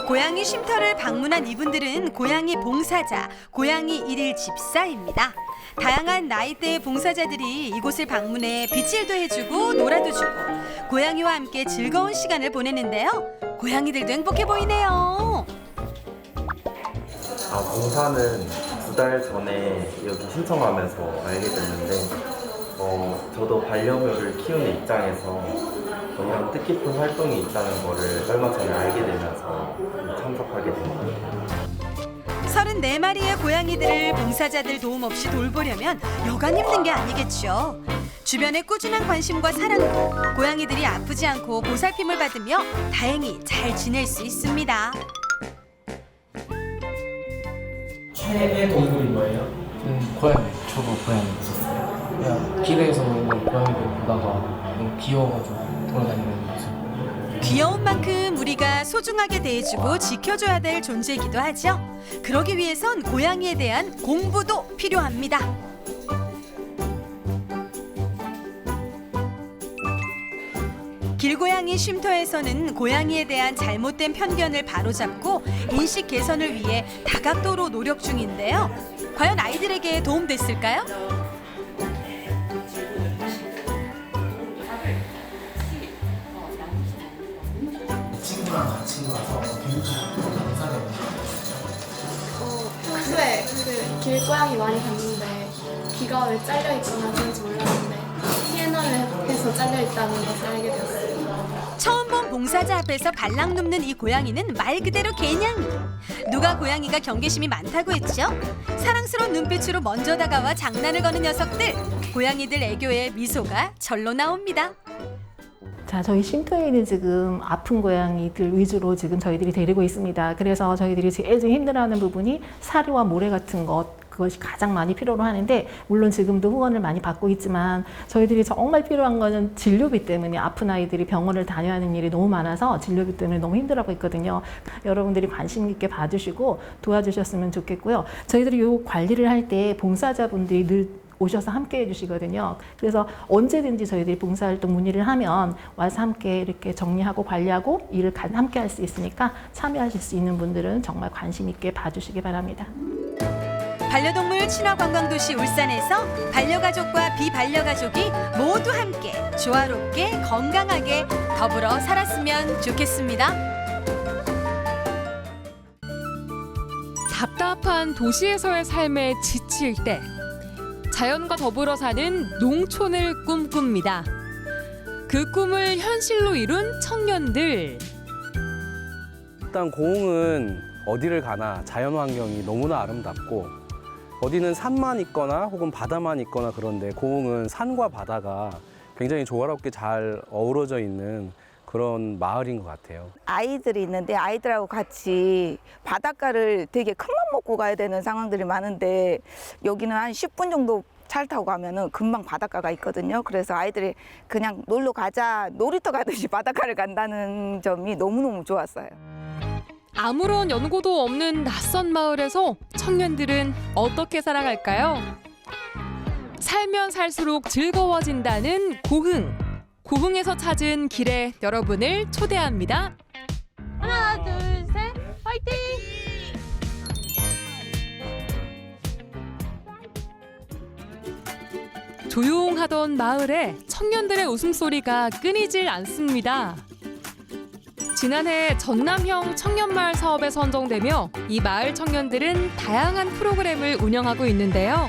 S18: 고양이 쉼터를 방문한 이분들은 고양이 봉사자, 고양이 일일 집사입니다. 다양한 나이대의 봉사자들이 이곳을 방문해 빗질도 해주고 놀아도 주고 고양이와 함께 즐거운 시간을 보내는데요. 고양이들도 행복해 보이네요.
S3: 봉사는 2달 전에 여기 신청하면서 알게 됐는데 저도 반려묘를 키우는 입장에서 이런 뜻깊은 활동이 있다는 거를 얼마 전에 알게 되면서 참석하게 됩니다.
S18: 34마리의 고양이들을 봉사자들 도움 없이 돌보려면 여간 힘든 게 아니겠죠. 주변의 꾸준한 관심과 사랑으로 고양이들이 아프지 않고 보살핌을 받으며 다행히 잘 지낼 수 있습니다.
S2: 최애 동물이 뭐예요?
S6: 고양이. 저도 고양이 있었어요. 그냥 길에서 있는 고양이들 보다가 너무 귀여워가지고 돌아다니는 모습.
S18: 귀여운 만큼 우리가 소중하게 대해주고 지켜줘야 될 존재이기도 하죠. 그러기 위해선 고양이에 대한 공부도 필요합니다. 길고양이 쉼터에서는 고양이에 대한 잘못된 편견을 바로잡고 인식 개선을 위해 다각도로 노력 중인데요. 과연 아이들에게 도움됐을까요?
S2: 친구랑 같이 와서 교육적으로 감사해요.
S25: 평소에 그 길고양이 많이 봤는데 귀가 왜 잘려 있거나 그런지 몰랐는데 TNR을 해서 잘려 있다는 것을 알게 되었어요.
S18: 처음 본 봉사자 앞에서 발랑 눕는 이 고양이는 말 그대로 개냥이. 누가 고양이가 경계심이 많다고 했죠? 사랑스러운 눈빛으로 먼저 다가와 장난을 거는 녀석들. 고양이들 애교에 미소가 절로 나옵니다.
S1: 자, 저희 쉼터에는 지금 아픈 고양이들 위주로 지금 저희들이 데리고 있습니다. 그래서 저희들이 제일 좀 힘들어하는 부분이 사료와 모래 같은 것, 그것이 가장 많이 필요로 하는데 물론 지금도 후원을 많이 받고 있지만 저희들이 정말 필요한 거는 진료비 때문에 아픈 아이들이 병원을 다녀야 하는 일이 너무 많아서 진료비 때문에 너무 힘들어하고 있거든요. 여러분들이 관심 있게 봐주시고 도와주셨으면 좋겠고요. 저희들이 이 관리를 할 때 봉사자분들이 늘 오셔서 함께 해주시거든요. 그래서 언제든지 저희들이 봉사활동 문의를 하면 와서 함께 이렇게 정리하고 관리하고 일을 함께 할 수 있으니까 참여하실 수 있는 분들은 정말 관심 있게 봐주시기 바랍니다.
S18: 반려동물 친화관광도시 울산에서 반려가족과 비반려가족이 모두 함께 조화롭게 건강하게 더불어 살았으면 좋겠습니다.
S26: 답답한 도시에서의 삶에 지칠 때 자연과 더불어 사는 농촌을 꿈꿉니다. 그 꿈을 현실로 이룬 청년들.
S27: 일단 고흥은 어디를 가나 자연 환경이 너무나 아름답고 어디는 산만 있거나 혹은 바다만 있거나 그런데 고흥은 산과 바다가 굉장히 조화롭게 잘 어우러져 있는 그런 마을인 것 같아요.
S12: 아이들이 있는데 아이들하고 같이 바닷가를 되게 큰 맘 먹고 가야 되는 상황들이 많은데 여기는 한 10분 정도
S4: 차를 타고 가면은 금방 바닷가가 있거든요. 그래서 아이들이 그냥 놀러 가자, 놀이터 가듯이 바닷가를 간다는 점이 너무너무 좋았어요.
S26: 아무런 연고도 없는 낯선 마을에서 청년들은 어떻게 살아갈까요? 살면 살수록 즐거워진다는 고흥. 고흥에서 찾은 길에 여러분을 초대합니다.
S22: 하나, 둘, 셋, 화이팅!
S26: 조용하던 마을에 청년들의 웃음소리가 끊이질 않습니다. 지난해 전남형 청년마을 사업에 선정되며 이 마을 청년들은 다양한 프로그램을 운영하고 있는데요.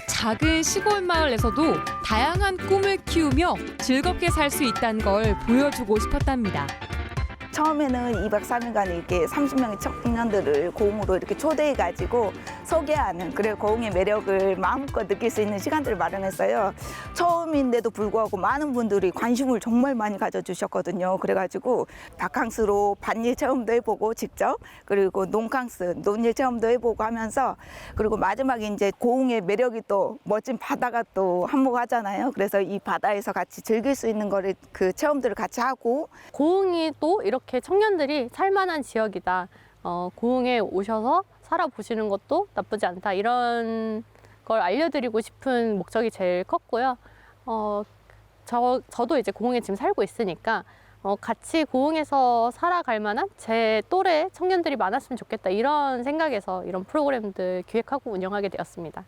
S26: 작은 시골 마을에서도 다양한 꿈을 키우며 즐겁게 살 수 있다는 걸 보여주고 싶었답니다.
S4: 처음에는 2박 3일간 이렇게 30명의 청년들을 고흥으로 이렇게 초대해가지고 소개하는, 그래 고흥의 매력을 마음껏 느낄 수 있는 시간들을 마련했어요. 처음인데도 불구하고 많은 분들이 관심을 정말 많이 가져주셨거든요. 그래가지고 바캉스로 밭일 체험도 해보고 직접, 그리고 농캉스, 논일 체험도 해보고 하면서, 그리고 마지막에 이제 고흥의 매력이 또 멋진 바다가 또 한몫하잖아요. 그래서 이 바다에서 같이 즐길 수 있는 거를 그 체험들을 같이 하고,
S24: 고흥이 또 이렇게 청년들이 살만한 지역이다. 고흥에 오셔서 살아보시는 것도 나쁘지 않다. 이런 걸 알려드리고 싶은 목적이 제일 컸고요. 저도 이제 고흥에 지금 살고 있으니까 같이 고흥에서 살아갈 만한 제 또래 청년들이 많았으면 좋겠다. 이런 생각에서 이런 프로그램들 기획하고 운영하게 되었습니다.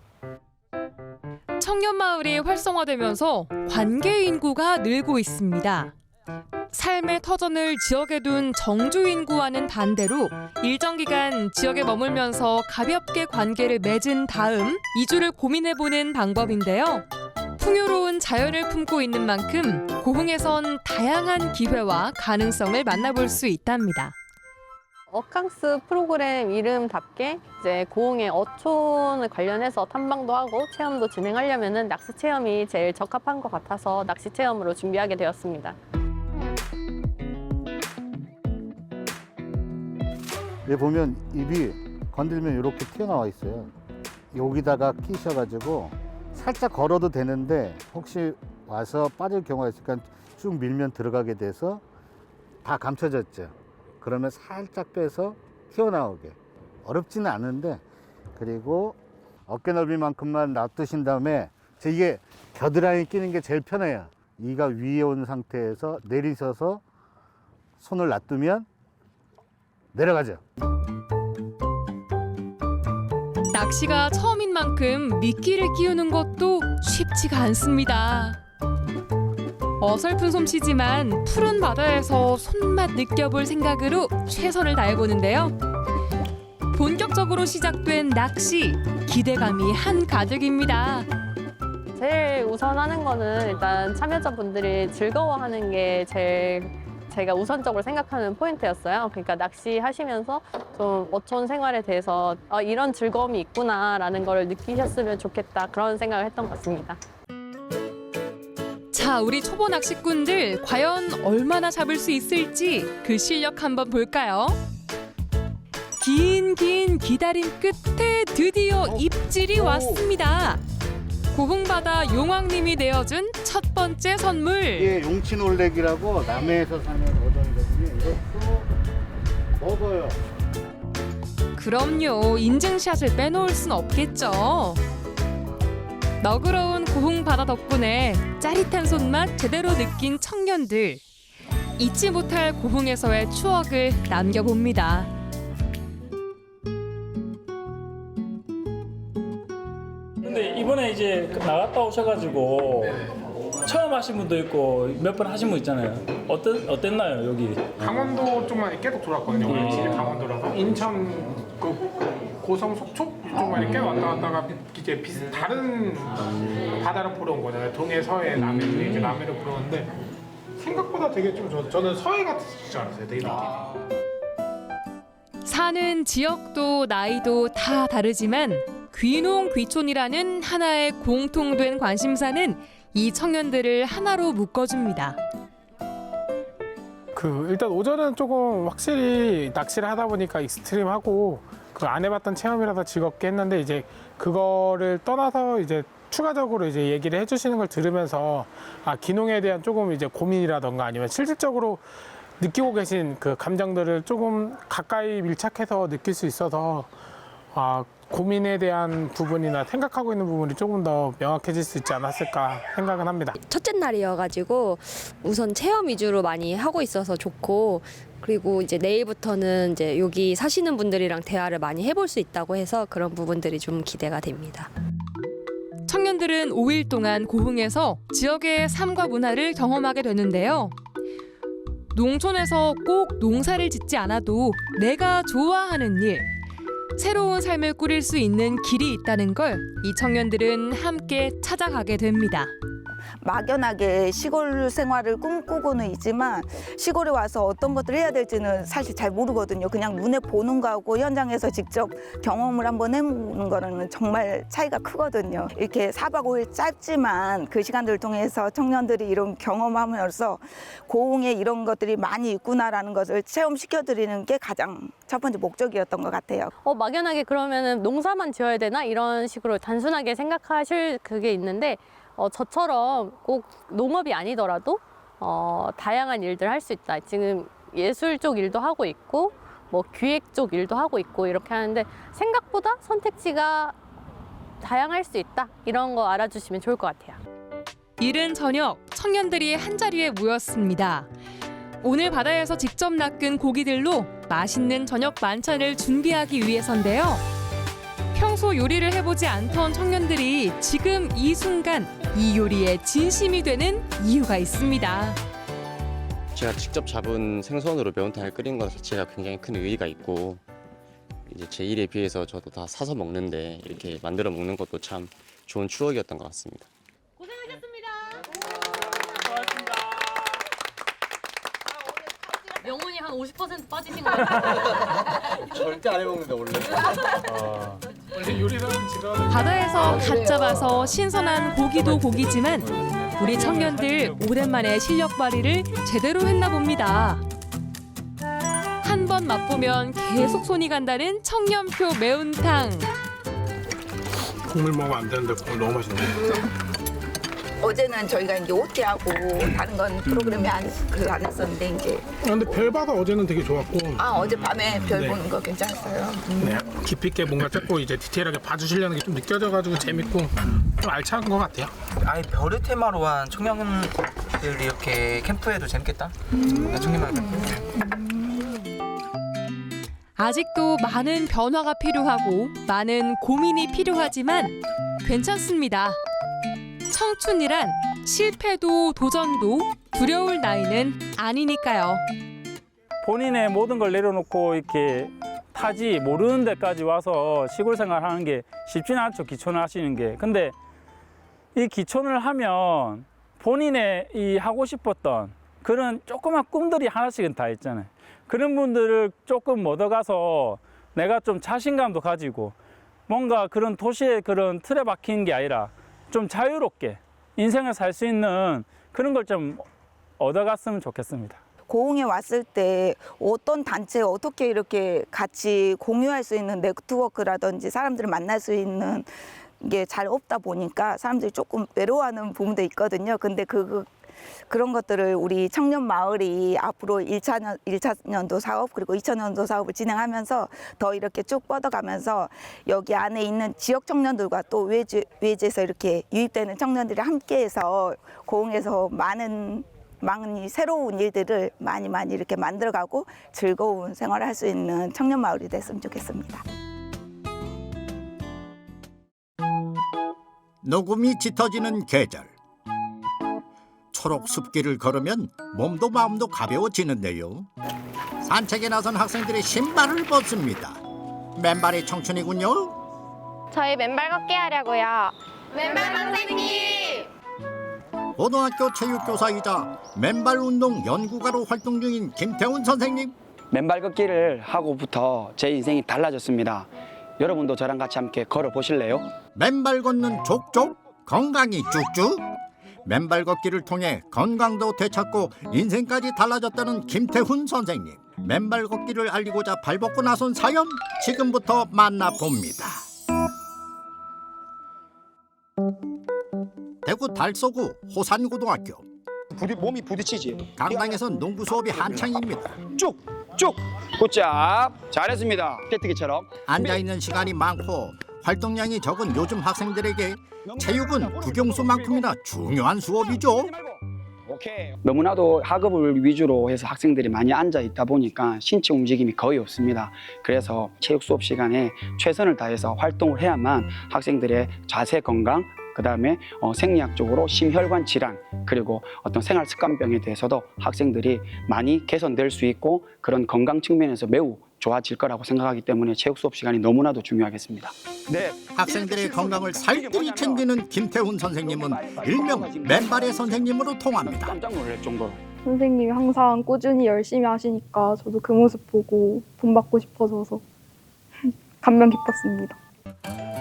S26: 청년마을이 활성화되면서 관계 인구가 늘고 있습니다. 삶의 터전을 지역에 둔 정주 인구와는 반대로 일정 기간 지역에 머물면서 가볍게 관계를 맺은 다음 이주를 고민해보는 방법인데요. 풍요로운 자연을 품고 있는 만큼 고흥에선 다양한 기회와 가능성을 만나볼 수 있답니다.
S24: 어캉스 프로그램 이름답게 이제 고흥의 어촌을 관련해서 탐방도 하고 체험도 진행하려면은 낚시 체험이 제일 적합한 것 같아서 낚시 체험으로 준비하게 되었습니다.
S5: 여기 보면 입이 건들면 이렇게 튀어나와 있어요. 여기다가 끼셔가지고 살짝 걸어도 되는데 혹시 와서 빠질 경우가 있으니까 쭉 밀면 들어가게 돼서 다 감춰졌죠. 그러면 살짝 빼서 튀어나오게. 어렵지는 않은데, 그리고 어깨 넓이만큼만 놔두신 다음에 이게 겨드랑이 끼는 게 제일 편해요. 이가 위에 온 상태에서 내리셔서 손을 놔두면 내려가죠.
S26: 낚시가 처음인 만큼 미끼를 끼우는 것도 쉽지가 않습니다. 어설픈 솜씨지만 푸른 바다에서 손맛 느껴볼 생각으로 최선을 다해보는데요. 본격적으로 시작된 낚시, 기대감이 한가득입니다.
S24: 제일 우선 하는 거는 일단 참여자분들이 즐거워하는 게 제가 우선적으로 생각하는 포인트였어요. 그러니까 낚시하시면서 좀 어촌 생활에 대해서 이런 즐거움이 있구나라는 걸 느끼셨으면 좋겠다. 그런 생각을 했던 것 같습니다.
S26: 자, 우리 초보 낚시꾼들 과연 얼마나 잡을 수 있을지 그 실력 한번 볼까요? 긴 기다림 끝에 드디어 입질이 왔습니다. 고흥바다 용왕님이 내어준 첫 번째 선물.
S5: 이게 용치놀래기라고 남해에서 사는 어종이거든요. 이것도 먹어요.
S26: 그럼요, 인증샷을 빼놓을 순 없겠죠. 너그러운 고흥바다 덕분에 짜릿한 손맛 제대로 느낀 청년들. 잊지 못할 고흥에서의 추억을 남겨봅니다.
S23: 근데 이번에 이제 나갔다 오셔가지고 처음 하신 분도 있고 몇 번 하신 분 있잖아요. 어땠나요 여기?
S7: 강원도 쪽만 계속 돌았거든요. 오늘 집이 강원도라서 인천 그 고성 속초 이쪽만 꽤 왔다 갔다가 이제 다른 바다를 보러 온 거잖아요. 동해, 서해, 남해 이제 남해를 보러 왔는데 생각보다 되게 좀 저는 서해 같았을 줄 알았어요. 되게 느낌이.
S26: 사는 지역도 나이도 다 다르지만 귀농귀촌이라는 하나의 공통된 관심사는 이 청년들을 하나로 묶어줍니다.
S7: 일단 오전은 조금 확실히 낚시를 하다 보니까 익스트림하고 그 안 해봤던 체험이라서 즐겁게 했는데 이제 그거를 떠나서 이제 추가적으로 이제 얘기를 해주시는 걸 들으면서 기농에 대한 조금 이제 고민이라던가 아니면 실질적으로 느끼고 계신 그 감정들을 조금 가까이 밀착해서 느낄 수 있어서 고민에 대한 부분이나 생각하고 있는 부분이 조금 더 명확해질 수 있지 않았을까 생각은 합니다.
S8: 첫째 날이어가지고 우선 체험 위주로 많이 하고 있어서 좋고, 그리고 이제 내일부터는 이제 여기 사시는 분들이랑 대화를 많이 해볼 수 있다고 해서 그런 부분들이 좀 기대가 됩니다.
S26: 청년들은 5일 동안 고흥에서 지역의 삶과 문화를 경험하게 되는데요. 농촌에서 꼭 농사를 짓지 않아도 내가 좋아하는 일, 새로운 삶을 꾸릴 수 있는 길이 있다는 걸 이 청년들은 함께 찾아가게 됩니다.
S4: 막연하게 시골 생활을 꿈꾸고는 있지만 시골에 와서 어떤 것들을 해야 될지는 사실 잘 모르거든요. 그냥 눈에 보는 거하고 현장에서 직접 경험을 한번 해보는 거는 정말 차이가 크거든요. 이렇게 4박 5일 짧지만 그 시간들을 통해서 청년들이 이런 경험하면서 고흥에 이런 것들이 많이 있구나라는 것을 체험시켜드리는 게 가장 첫 번째 목적이었던 것 같아요.
S24: 막연하게 그러면은 농사만 지어야 되나? 이런 식으로 단순하게 생각하실 그게 있는데 저처럼 꼭 농업이 아니더라도 다양한 일들 할 수 있다. 지금 예술 쪽 일도 하고 있고 뭐 기획 쪽 일도 하고 있고 이렇게 하는데 생각보다 선택지가 다양할 수 있다. 이런 거 알아주시면 좋을 것 같아요.
S26: 이른 저녁 청년들이 한자리에 모였습니다. 오늘 바다에서 직접 낚은 고기들로 맛있는 저녁 만찬을 준비하기 위해서인데요. 평소 요리를 해보지 않던 청년들이 지금 이 순간 이 요리에 진심이 되는 이유가 있습니다.
S9: 제가 직접 잡은 생선으로 매운탕을 끓인 것 자체가 굉장히 큰 의의가 있고, 이제 제 일에 비해서 저도 다 사서 먹는데 이렇게 만들어 먹는 것도 참 좋은 추억이었던 것 같습니다.
S24: 영혼이 한 50% 빠지신 것 같아요.
S9: 절대 안 해먹는데 원래.
S7: 원래 요리사는 지금
S26: 바다에서 갓 잡아서 신선한 고기도 고기지만 우리 청년들 오랜만에 실력 발휘를 제대로 했나 봅니다. 한 번 맛보면 계속 손이 간다는 청년표 매운탕.
S7: 국물 먹으면 안 되는데 국물 너무 맛있네.
S4: 어제는 저희가 이제 OT하고 다른 건 프로그램이 안 했었는데 이제.
S7: 근데 별 봐서 어제는 되게 좋았고.
S4: 어젯밤에 별
S7: 네.
S4: 보는 거 괜찮았어요.
S7: 네, 깊이 있게 뭔가 자꾸 이제 디테일하게 봐주시려는 게 좀 느껴져가지고 재밌고 좀 알찬 것 같아요.
S11: 아예 별을 테마로 한 청년들이 이렇게 캠프해도 재밌겠다. 청년만 캠프.
S26: 아직도 많은 변화가 필요하고 많은 고민이 필요하지만 괜찮습니다. 청춘이란 실패도 도전도 두려울 나이는 아니니까요.
S23: 본인의 모든 걸 내려놓고 이렇게 타지 모르는 데까지 와서 시골 생활하는 게 쉽지는 않죠. 기촌을 하시는 게. 근데 이 기촌을 하면 본인의 이 하고 싶었던 그런 조그만 꿈들이 하나씩은 다 있잖아요. 그런 분들을 조금 얻어가서 내가 좀 자신감도 가지고 뭔가 그런 도시의 그런 틀에 박힌 게 아니라 좀 자유롭게 인생을 살 수 있는 그런 걸 좀 얻어갔으면 좋겠습니다.
S4: 고흥에 왔을 때 어떤 단체 어떻게 이렇게 같이 공유할 수 있는 네트워크라든지 사람들을 만날 수 있는 게 잘 없다 보니까 사람들이 조금 외로워하는 부분도 있거든요. 근데 그런 것들을 우리 청년 마을이 앞으로 1차년도 사업 그리고 2차년도 사업을 진행하면서 더 이렇게 쭉 뻗어가면서 여기 안에 있는 지역 청년들과 또 외지에서 이렇게 유입되는 청년들이 함께해서 고흥에서 많은 새로운 일들을 많이 이렇게 만들어가고 즐거운 생활을 할 수 있는 청년 마을이 됐으면 좋겠습니다.
S13: 녹음이 짙어지는 계절. 초록 숲길을 걸으면 몸도 마음도 가벼워지는데요. 산책에 나선 학생들의 신발을 벗습니다. 맨발의 청춘이군요.
S22: 저희 맨발 걷기 하려고요. 맨발 선생님!
S13: 고등학교 체육교사이자 맨발 운동 연구가로 활동 중인 김태훈 선생님.
S14: 맨발 걷기를 하고부터 제 인생이 달라졌습니다. 여러분도 저랑 같이 함께 걸어보실래요?
S13: 맨발 걷는 족족, 건강이 쭉쭉. 맨발 걷기를 통해 건강도 되찾고 인생까지 달라졌다는 김태훈 선생님. 맨발 걷기를 알리고자 발벗고 나선 사연 지금부터 만나봅니다. 대구 달서구 호산고등학교.
S14: 몸이 부딪히지.
S13: 강당에선 농구 수업이 한창입니다.
S14: 쭉. 굿잡. 잘했습니다. 깨뜨기처럼.
S13: 앉아있는 시간이 많고 활동량이 적은 요즘 학생들에게 체육은 국영수만큼이나 중요한 수업이죠.
S14: 너무나도 학업을 위주로 해서 학생들이 많이 앉아 있다 보니까 신체 움직임이 거의 없습니다. 그래서 체육 수업 시간에 최선을 다해서 활동을 해야만 학생들의 자세 건강, 그다음에 생리학적으로 심혈관 질환, 그리고 어떤 생활 습관병에 대해서도 학생들이 많이 개선될 수 있고 그런 건강 측면에서 매우 좋아질 거라고 생각하기 때문에 체육 수업 시간이 너무나도 중요하겠습니다. 네.
S13: 학생들의 건강을 살뜰히 챙기는 김태훈 선생님은 일명 맨발의 선생님으로 통합니다.
S14: 깜짝 놀랄 정도로.
S25: 선생님이 항상 꾸준히 열심히 하시니까 저도 그 모습 보고 본받고 싶어져서 감명 깊었습니다.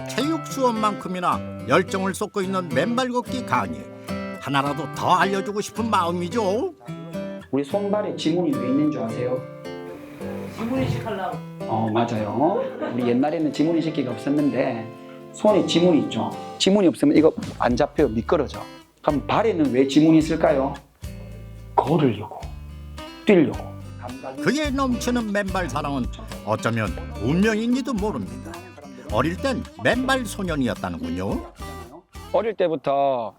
S13: 체육 수업만큼이나 열정을 쏟고 있는 맨발 걷기 강의. 하나라도 더 알려주고 싶은 마음이죠.
S14: 우리 손발에 지문이 왜 있는 줄 아세요?
S1: 지문이식 하려고.
S14: 맞아요. 우리 옛날에는 지문이 식기가 없었는데 손에 지문이 있죠. 지문이 없으면 이거 안 잡혀요. 미끄러져. 그럼 발에는 왜 지문이 있을까요? 걸으려고, 뛰려고.
S13: 그에 넘치는 맨발 사랑은 어쩌면 운명인지도 모릅니다. 어릴 땐 맨발 소년이었다는군요.
S14: 어릴 때부터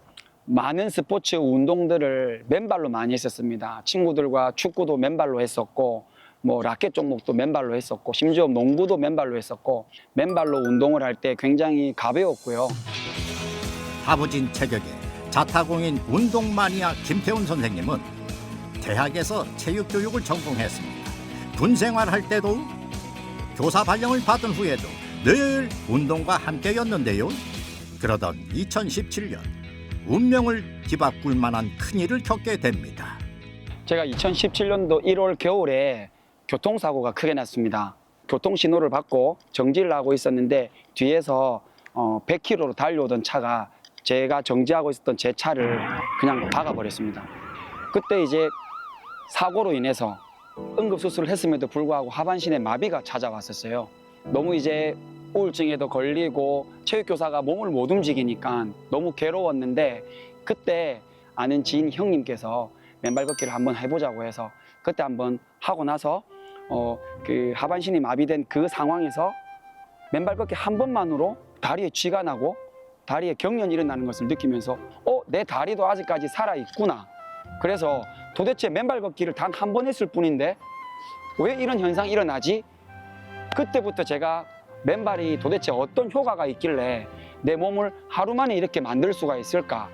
S14: 많은 스포츠 운동들을 맨발로 많이 했었습니다. 친구들과 축구도 맨발로 했었고 뭐 라켓 종목도 맨발로 했었고 심지어 농구도 맨발로 했었고 맨발로 운동을 할 때 굉장히 가벼웠고요.
S13: 다부진 체격의 자타공인 운동 마니아 김태훈 선생님은 대학에서 체육교육을 전공했습니다. 군 생활할 때도 교사 발령을 받은 후에도 늘 운동과 함께였는데요. 그러던 2017년 운명을 뒤바꿀 만한 큰일을 겪게 됩니다.
S14: 제가 2017년도 1월 겨울에 교통사고가 크게 났습니다. 교통신호를 받고 정지를 하고 있었는데 뒤에서 100km로 달려오던 차가 제가 정지하고 있었던 제 차를 그냥 박아버렸습니다. 그때 이제 사고로 인해서 응급수술을 했음에도 불구하고 하반신에 마비가 찾아왔었어요. 너무 이제 우울증에도 걸리고 체육교사가 몸을 못 움직이니까 너무 괴로웠는데 그때 아는 지인 형님께서 맨발 걷기를 한번 해보자고 해서 그때 한번 하고 나서 그 하반신이 마비된 그 상황에서 맨발 걷기 한 번만으로 다리에 쥐가 나고 다리에 경련이 일어나는 것을 느끼면서 내 다리도 아직까지 살아있구나. 그래서 도대체 맨발 걷기를 단 한 번 했을 뿐인데 왜 이런 현상이 일어나지? 그때부터 제가 맨발이 도대체 어떤 효과가 있길래 내 몸을 하루 만에 이렇게 만들 수가 있을까?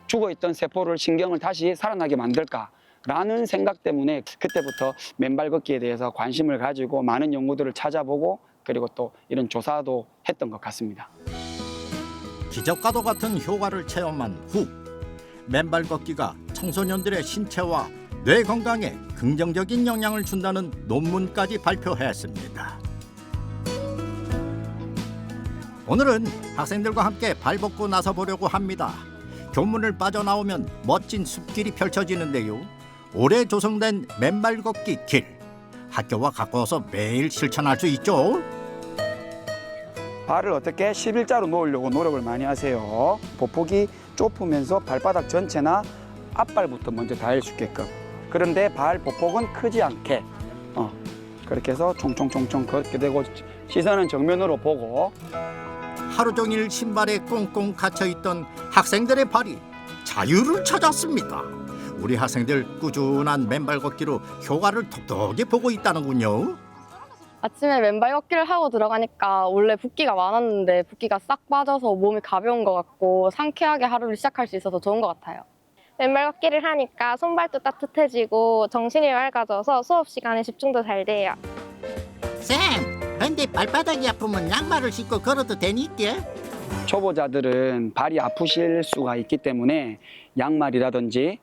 S14: 죽어있던 세포를 신경을 다시 살아나게 만들까? 라는 생각 때문에 그때부터 맨발 걷기에 대해서 관심을 가지고 많은 연구들을 찾아보고 그리고 또 이런 조사도 했던 것 같습니다.
S13: 기적과도 같은 효과를 체험한 후 맨발 걷기가 청소년들의 신체와 뇌 건강에 긍정적인 영향을 준다는 논문까지 발표했습니다. 오늘은 학생들과 함께 발벗고 나서보려고 합니다. 교문을 빠져나오면 멋진 숲길이 펼쳐지는데요. 올해 조성된 맨발 걷기 길. 학교와 가까워서 매일 실천할 수 있죠.
S14: 발을 어떻게 11자로 놓으려고 노력을 많이 하세요. 보폭이 좁으면서 발바닥 전체나 앞발부터 먼저 닿을 수 있게끔. 그런데 발 보폭은 크지 않게 그렇게 해서 총총총총 걷게 되고 시선은 정면으로 보고.
S13: 하루 종일 신발에 꽁꽁 갇혀있던 학생들의 발이 자유를 찾았습니다. 우리 학생들 꾸준한 맨발 걷기로 효과를 톡톡히 보고 있다는군요.
S25: 아침에 맨발 걷기를 하고 들어가니까 원래 붓기가 많았는데 붓기가 싹 빠져서 몸이 가벼운 것 같고 상쾌하게 하루를 시작할 수 있어서 좋은 것 같아요.
S10: 맨발 걷기를 하니까 손발도 따뜻해지고 정신이 맑아져서 수업 시간에 집중도 잘 돼요.
S13: 쌤, 근데 발바닥이 아프면 양말을 신고 걸어도 되니까?
S14: 초보자들은 발이 아프실 수가 있기 때문에 양말이라든지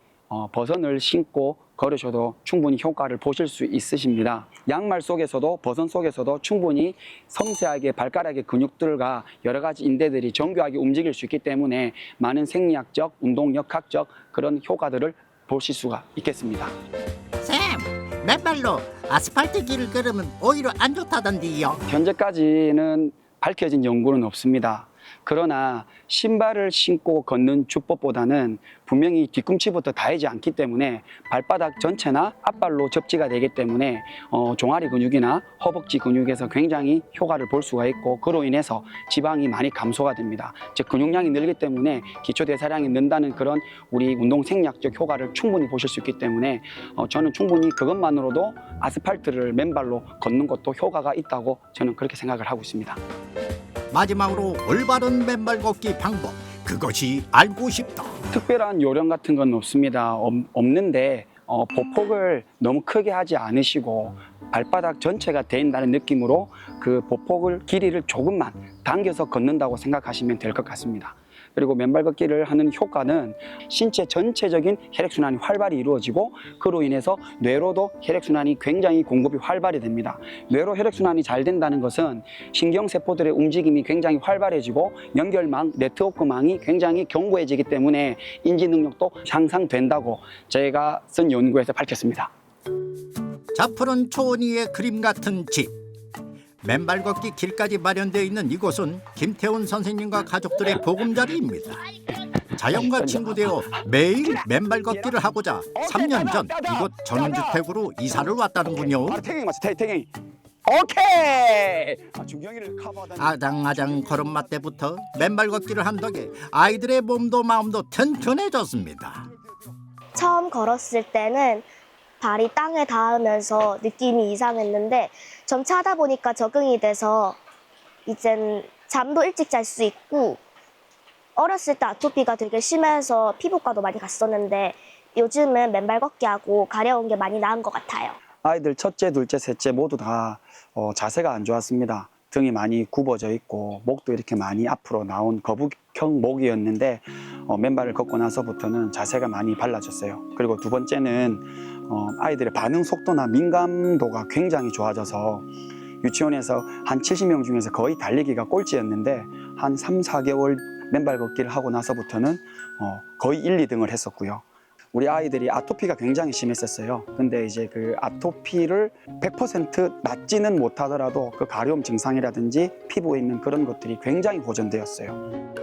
S14: 버선을 신고 걸으셔도 충분히 효과를 보실 수 있으십니다. 양말 속에서도 버선 속에서도 충분히 섬세하게 발가락의 근육들과 여러 가지 인대들이 정교하게 움직일 수 있기 때문에 많은 생리학적, 운동 역학적 그런 효과들을 보실 수가 있겠습니다.
S13: 쌤, 맨발로 아스팔트 길을 걸으면 오히려 안 좋다던데요.
S14: 현재까지는 밝혀진 연구는 없습니다. 그러나 신발을 신고 걷는 주법보다는 분명히 뒤꿈치부터 닿이지 않기 때문에 발바닥 전체나 앞발로 접지가 되기 때문에 종아리 근육이나 허벅지 근육에서 굉장히 효과를 볼 수가 있고, 그로 인해서 지방이 많이 감소가 됩니다. 즉 근육량이 늘기 때문에 기초대사량이 는다는 그런 우리 운동 생략적 효과를 충분히 보실 수 있기 때문에 저는 충분히 그것만으로도 아스팔트를 맨발로 걷는 것도 효과가 있다고 저는 그렇게 생각을 하고 있습니다.
S13: 마지막으로 올바른 맨발 걷기 방법, 그것이 알고 싶다.
S14: 특별한 요령 같은 건 없습니다. 없는데 보폭을 너무 크게 하지 않으시고 발바닥 전체가 데인다는 느낌으로 그 보폭을 길이를 조금만 당겨서 걷는다고 생각하시면 될 것 같습니다. 그리고 맨발 걷기를 하는 효과는 신체 전체적인 혈액순환이 활발히 이루어지고, 그로 인해서 뇌로도 혈액순환이 굉장히 공급이 활발히 됩니다. 뇌로 혈액순환이 잘 된다는 것은 신경세포들의 움직임이 굉장히 활발해지고 연결망, 네트워크망이 굉장히 견고해지기 때문에 인지 능력도 향상된다고 제가 쓴 연구에서 밝혔습니다.
S13: 자푸른 초원위의 그림 같은 집. 맨발 걷기 길까지 마련되어 있는 이곳은 김태훈 선생님과 가족들의 보금자리입니다. 자연과 친구되어 매일 맨발 걷기를 하고자 3년 전 이곳 전원주택으로 이사를 왔다는군요.
S14: 오케이. 중경이를 커버하다니.
S13: 아장아장 걸음마 때부터 맨발 걷기를 한 덕에 아이들의 몸도 마음도 튼튼해졌습니다.
S3: 처음 걸었을 때는 발이 땅에 닿으면서 느낌이 이상했는데 점차 하다 보니까 적응이 돼서 이젠 잠도 일찍 잘 수 있고, 어렸을 때 아토피가 되게 심해서 피부과도 많이 갔었는데 요즘은 맨발 걷기 하고 가려운 게 많이 나은 것 같아요.
S14: 아이들 첫째, 둘째, 셋째 모두 다 자세가 안 좋았습니다. 등이 많이 굽어져 있고 목도 이렇게 많이 앞으로 나온 거북형 목이었는데 맨발을 걷고 나서부터는 자세가 많이 달라졌어요. 그리고 두 번째는 아이들의 반응 속도나 민감도가 굉장히 좋아져서 유치원에서 한 70명 중에서 거의 달리기가 꼴찌였는데 한 3, 4개월 맨발 걷기를 하고 나서부터는 거의 1, 2등을 했었고요. 우리 아이들이 아토피가 굉장히 심했었어요. 근데 이제 그 아토피를 100% 낫지는 못하더라도 그 가려움 증상이라든지 피부에 있는 그런 것들이 굉장히 보존되었어요.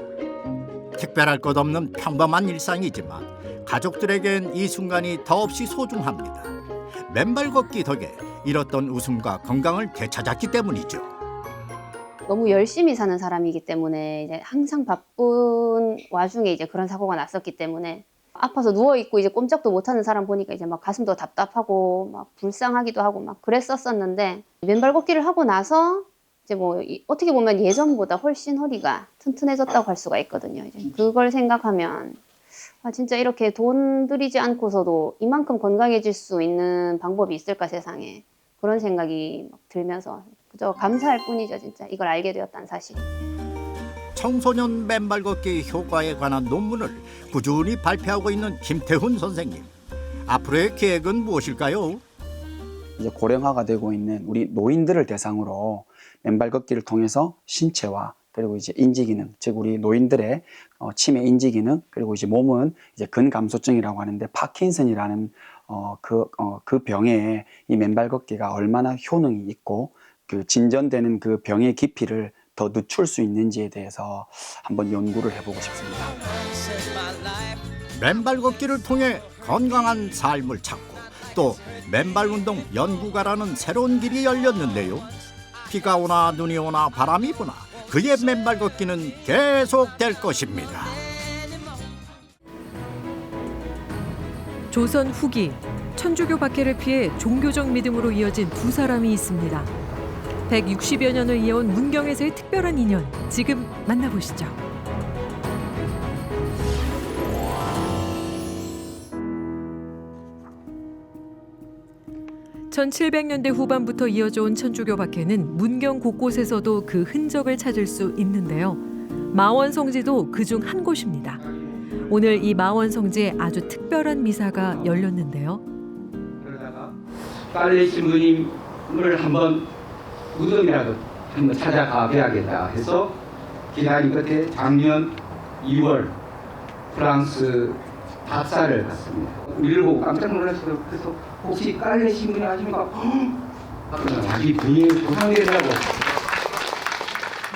S13: 특별할 것 없는 평범한 일상이지만 가족들에겐 이 순간이 더없이 소중합니다. 맨발 걷기 덕에 잃었던 웃음과 건강을 되찾았기 때문이죠.
S15: 너무 열심히 사는 사람이기 때문에 이제 항상 바쁜 와중에 이제 그런 사고가 났었기 때문에 아파서 누워 있고 이제 꼼짝도 못하는 사람 보니까 이제 막 가슴도 답답하고 막 불쌍하기도 하고 막 그랬었었는데, 맨발 걷기를 하고 나서 이제 뭐 어떻게 보면 예전보다 훨씬 허리가 튼튼해졌다고 할 수가 있거든요. 이제 그걸 생각하면 진짜 이렇게 돈 들이지 않고서도 이만큼 건강해질 수 있는 방법이 있을까 세상에, 그런 생각이 막 들면서 그저 감사할 뿐이죠. 진짜 이걸 알게 되었다는 사실.
S13: 청소년 맨발 걷기 효과에 관한 논문을 꾸준히 발표하고 있는 김태훈 선생님. 앞으로의 계획은 무엇일까요?
S14: 이제 고령화가 되고 있는 우리 노인들을 대상으로 맨발 걷기를 통해서 신체와 그리고 이제 인지기능, 즉 우리 노인들의 치매 인지기능, 그리고 이제 몸은 이제 근감소증이라고 하는데 파킨슨이라는 그 병에 이 맨발 걷기가 얼마나 효능이 있고 그 진전되는 그 병의 깊이를 더 늦출 수 있는지에 대해서 한번 연구를 해보고 싶습니다.
S13: 맨발 걷기를 통해 건강한 삶을 찾고 또 맨발 운동 연구가라는 새로운 길이 열렸는데요. 비가 오나 눈이 오나 바람이 부나 그의 맨발 걷기는 계속될 것입니다.
S16: 조선 후기 천주교 박해를 피해 종교적 믿음으로 이어진 두 사람이 있습니다. 160여 년을 이어온 문경에서의 특별한 인연, 지금 만나보시죠. 1700년대 후반부터 이어져 온 천주교 박해는 문경 곳곳에서도 그 흔적을 찾을 수 있는데요. 마원성지도 그중 한 곳입니다. 오늘 이 마원성지에 아주 특별한 미사가 열렸는데요.
S17: 그러다가 빨리 신부님을 한번 무덤이라도 한번 찾아가 뵈야겠다 해서 기다린 끝에 작년 2월 프랑스 답사를 받습니다. 우리를 보고 깜짝 놀랐어요. 그래서 혹시 깔레 신분이 아십니까? 자기 부인의 조상이라고.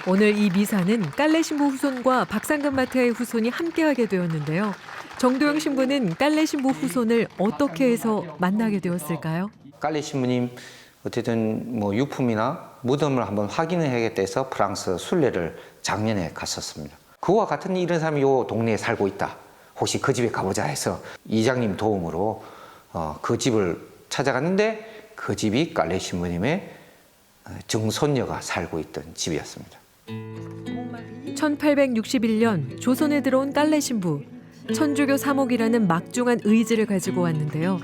S16: 오늘 이 미사는 깔레 신부 후손과 박상근 마태의 후손이 함께하게 되었는데요. 정도영 신부는 깔레 신부 후손을 어떻게 해서 만나게 되었을까요?
S11: 깔레 신부님 어쨌든 뭐 유품이나 무덤을 한번 확인을 해야겠다 해서 프랑스 순례를 작년에 갔었습니다. 그와 같은 이런 사람이 요 동네에 살고 있다. 혹시 그 집에 가보자 해서 이장님 도움으로 그 집을 찾아갔는데 그 집이 깔레 신부님의 증손녀가 살고 있던 집이었습니다.
S16: 1861년 조선에 들어온 깔레 신부. 천주교 사목이라는 막중한 의지를 가지고 왔는데요.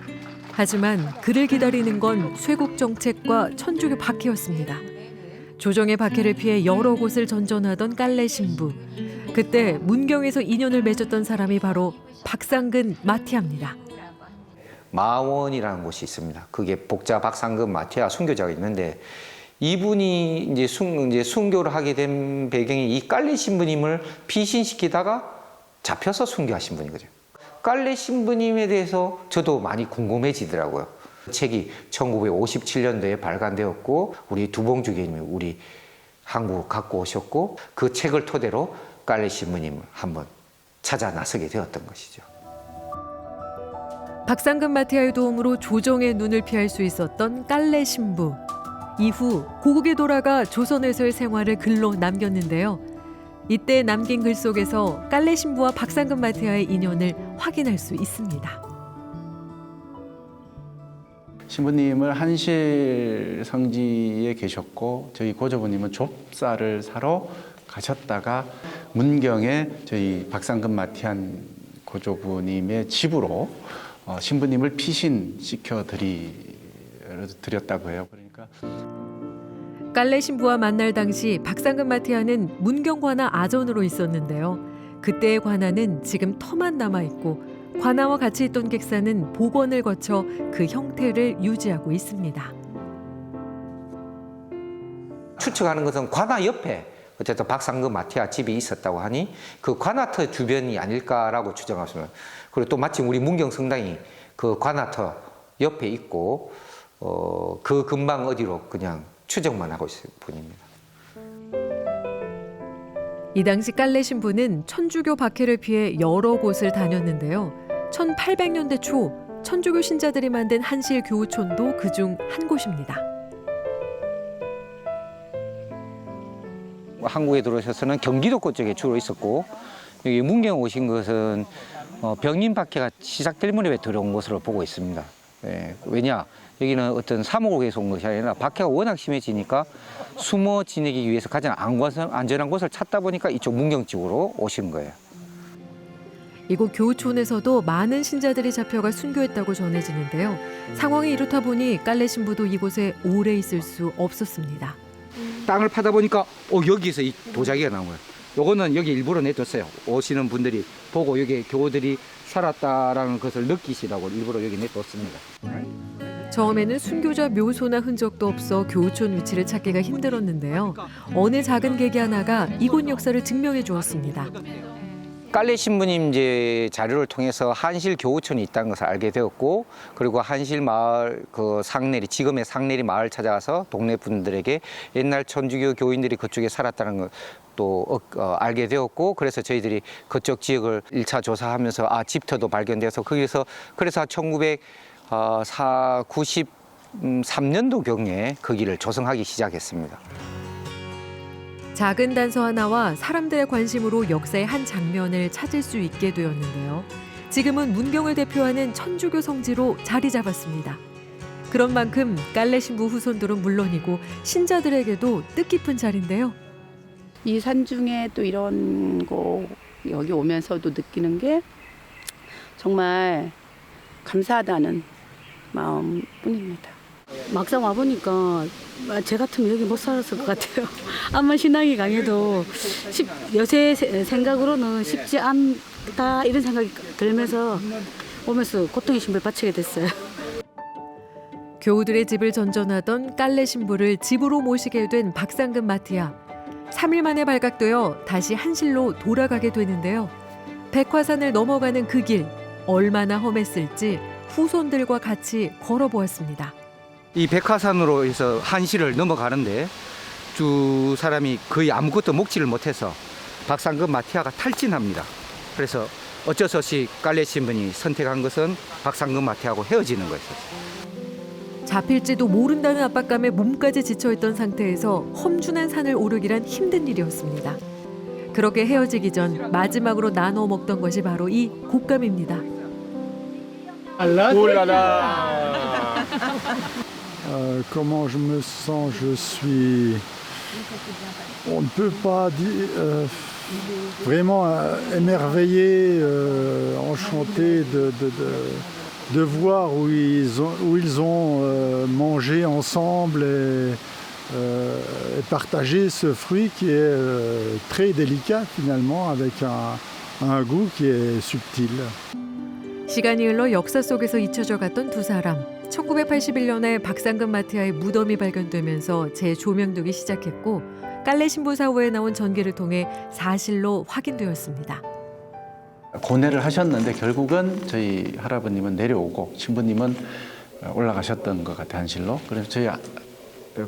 S16: 하지만 그를 기다리는 건 쇄국 정책과 천주교 박해였습니다. 조정의 박해를 피해 여러 곳을 전전하던 깔레 신부. 그때 문경에서 인연을 맺었던 사람이 바로 박상근 마티아입니다.
S11: 마원이라는 곳이 있습니다. 그게 복자 박상근 마티아 순교자가 있는데 이분이 이제 순교를 하게 된 배경이 이 깔레 신부님을 피신시키다가 잡혀서 순교하신 분이거든요. 깔레 신부님에 대해서 저도 많이 궁금해지더라고요. 책이 1957년도에 발간되었고 우리 두봉주 교수님이 우리 한국 갖고 오셨고 그 책을 토대로 깔레 신부님을 한번 찾아 나서게 되었던 것이죠.
S16: 박상근 마티아의 도움으로 조정의 눈을 피할 수 있었던 깔레 신부. 이후 고국에 돌아가 조선에서의 생활을 글로 남겼는데요. 이때 남긴 글 속에서 깔레 신부와 박상근 마티아의 인연을 확인할 수 있습니다.
S2: 신부님을 한실 성지에 계셨고 저희 고조부님은 좁쌀을 사러 가셨다가 문경에 저희 박상근 마티안 고조부님의 집으로 신부님을 피신시켜 드렸다고 해요. 그러니까
S16: 깔레 신부와 만날 당시 박상근 마티아는 문경 관아 아전으로 있었는데요. 그때의 관아는 지금 터만 남아있고 관아와 같이 있던 객사는 복원을 거쳐 그 형태를 유지하고 있습니다.
S11: 추측하는 것은 관아 옆에 어쨌든 박상근 마티아 집이 있었다고 하니 그 관아터 주변이 아닐까라고 추정하시면 그리고 또 마침 우리 문경 성당이 그 관아터 옆에 있고 그 근방 어디로 그냥 추정만 하고 있을 뿐입니다.
S16: 이 당시 깔레 신부는 천주교 박해를 피해 여러 곳을 다녔는데요. 1800년대 초 천주교 신자들이 만든 한실 교우촌도 그중 한 곳입니다.
S11: 한국에 들어오셔서는 경기도권 쪽에 주로 있었고 여기 문경 오신 것은 병림 박해가 시작될 무렵에 들어온 것으로 보고 있습니다. 왜냐? 여기는 어떤 사목을 위해서 온 것이 아니라 박해가 워낙 심해지니까 숨어 지내기 위해서 가장 안전한 곳을 찾다 보니까 이쪽 문경 쪽으로 오신 거예요.
S16: 이곳 교우촌에서도 많은 신자들이 잡혀가 순교했다고 전해지는데요. 상황이 이렇다 보니 깔레 신부도 이곳에 오래 있을 수 없었습니다.
S17: 땅을 파다 보니까 여기서 이 도자기가 나온 거예요. 요거는 여기 일부러 내뒀어요. 오시는 분들이 보고 여기 교우들이 살았다라는 것을 느끼시라고 일부러 여기 내뒀습니다.
S16: 처음에는 순교자 묘소나 흔적도 없어 교우촌 위치를 찾기가 힘들었는데요. 어느 작은 계기 하나가 이곳 역사를 증명해 주었습니다.
S11: 깔레 신부님 이제 자료를 통해서 한실 교우촌이 있다는 것을 알게 되었고 그리고 한실 마을 그 상내리 지금의 상내리 마을 찾아가서 동네 분들에게 옛날 천주교 교인들이 그쪽에 살았다는 걸 또 알게 되었고 그래서 저희들이 그쪽 지역을 1차 조사하면서 집터도 발견돼서 거기서 그래서 1993년도경에 거기를 조성하기 시작했습니다.
S16: 작은 단서 하나와 사람들의 관심으로 역사의 한 장면을 찾을 수 있게 되었는데요. 지금은 문경을 대표하는 천주교 성지로 자리 잡았습니다. 그런 만큼 깔레 신부 후손들은 물론이고 신자들에게도 뜻깊은 자리인데요.
S6: 이 산중에 또 이런 곳 여기 오면서도 느끼는 게 정말 감사하다는 마음뿐입니다.
S18: 막상 와보니까 제 같으면 여기 못 살았을 것 같아요. 암만 신앙이 강해도 여세 생각으로는 쉽지 않다 이런 생각이 들면서 오면서 고통의 신부를 바치게 됐어요.
S16: 교우들의 집을 전전하던 깔레 신부를 집으로 모시게 된 박상근 마티아. 3일 만에 발각되어 다시 한실로 돌아가게 되는데요. 백화산을 넘어가는 그 길, 얼마나 험했을지 후손들과 같이 걸어보았습니다.
S17: 이 백화산으로 해서 한시를 넘어가는데 두 사람이 거의 아무것도 먹지를 못해서 박상금 마티아가 탈진합니다. 그래서 어쩔 수 없이 깔레 신분이 선택한 것은 박상금 마티아하고 헤어지는 거였어요.
S16: 잡힐지도 모른다는 압박감에 몸까지 지쳐있던 상태에서 험준한 산을 오르기란 힘든 일이었습니다. 그렇게 헤어지기 전 마지막으로 나눠 먹던 것이 바로 이 곶감입니다.
S5: Comment je me sens? Je suis. On ne peut pas dire. Vraiment émerveillé, enchanté de voir où ils ont mangé ensemble et partagé ce fruit qui est très délicat finalement, avec un goût qui est subtil.
S16: 시간이 흘러 역사 속에서 잊혀져 갔던 두 사람. 1981년에 박상금 마티아의 무덤이 발견되면서 재조명되기 시작했고 깔레 신부 사후에 나온 전기를 통해 사실로 확인되었습니다.
S2: 고뇌를 하셨는데 결국은 저희 할아버님은 내려오고 신부님은 올라가셨던 것 같아요, 한실로. 그래서 저희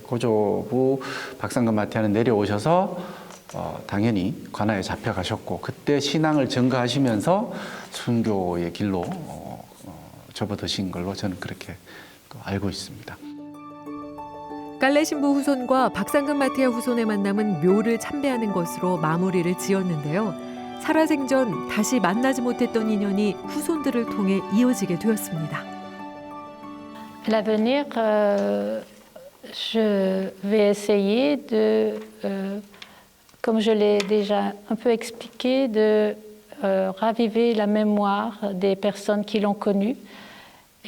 S2: 고조부 박상금 마티아는 내려오셔서 당연히 관아에 잡혀가셨고 그때 신앙을 증거하시면서 순교의 길로 접어드신 걸로 저는 그렇게 알고 있습니다.
S16: 깔레 신부 후손과 박상금 마티아 후손의 만남은 묘를 참배하는 것으로 마무리를 지었는데요. 살아생전 다시 만나지 못했던 인연이 후손들을 통해 이어지게 되었습니다.
S8: L'avenir, je vais essayer de, comme je l'ai déjà un peu expliqué, de raviver la mémoire des personnes qui l'ont connu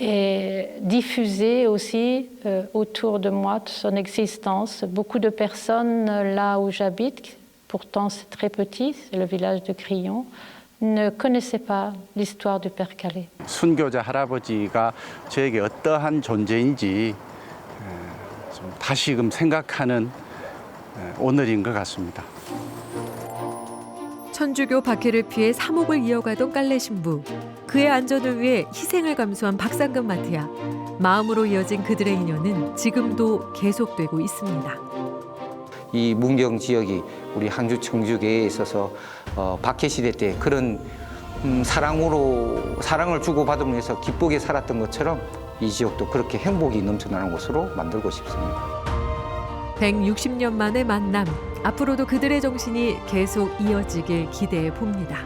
S8: et diffuser aussi autour de moi de son existence. Beaucoup de personnes là où j'habite, pourtant c'est très petit, c'est le village de Crillon, ne connaissaient pas l'histoire du Père Calais.
S2: 순교자 할아버지가 저에게 어떠한 존재인지 좀 다시금 생각하는 오늘인 것 같습니다.
S16: 천주교 박해를 피해 사목을 이어가던 깔레 신부. 그의 안전을 위해 희생을 감수한 박상금 마티아. 마음으로 이어진 그들의 인연은 지금도 계속되고 있습니다.
S11: 이 문경 지역이 우리 항주 청주계에 있어서 박해 시대 때 그런 사랑을 주고받으면서 기쁘게 살았던 것처럼 이 지역도 그렇게 행복이 넘쳐나는 곳으로 만들고 싶습니다.
S16: 160년 만의 만남. 앞으로도 그들의 정신이 계속 이어지길 기대해 봅니다.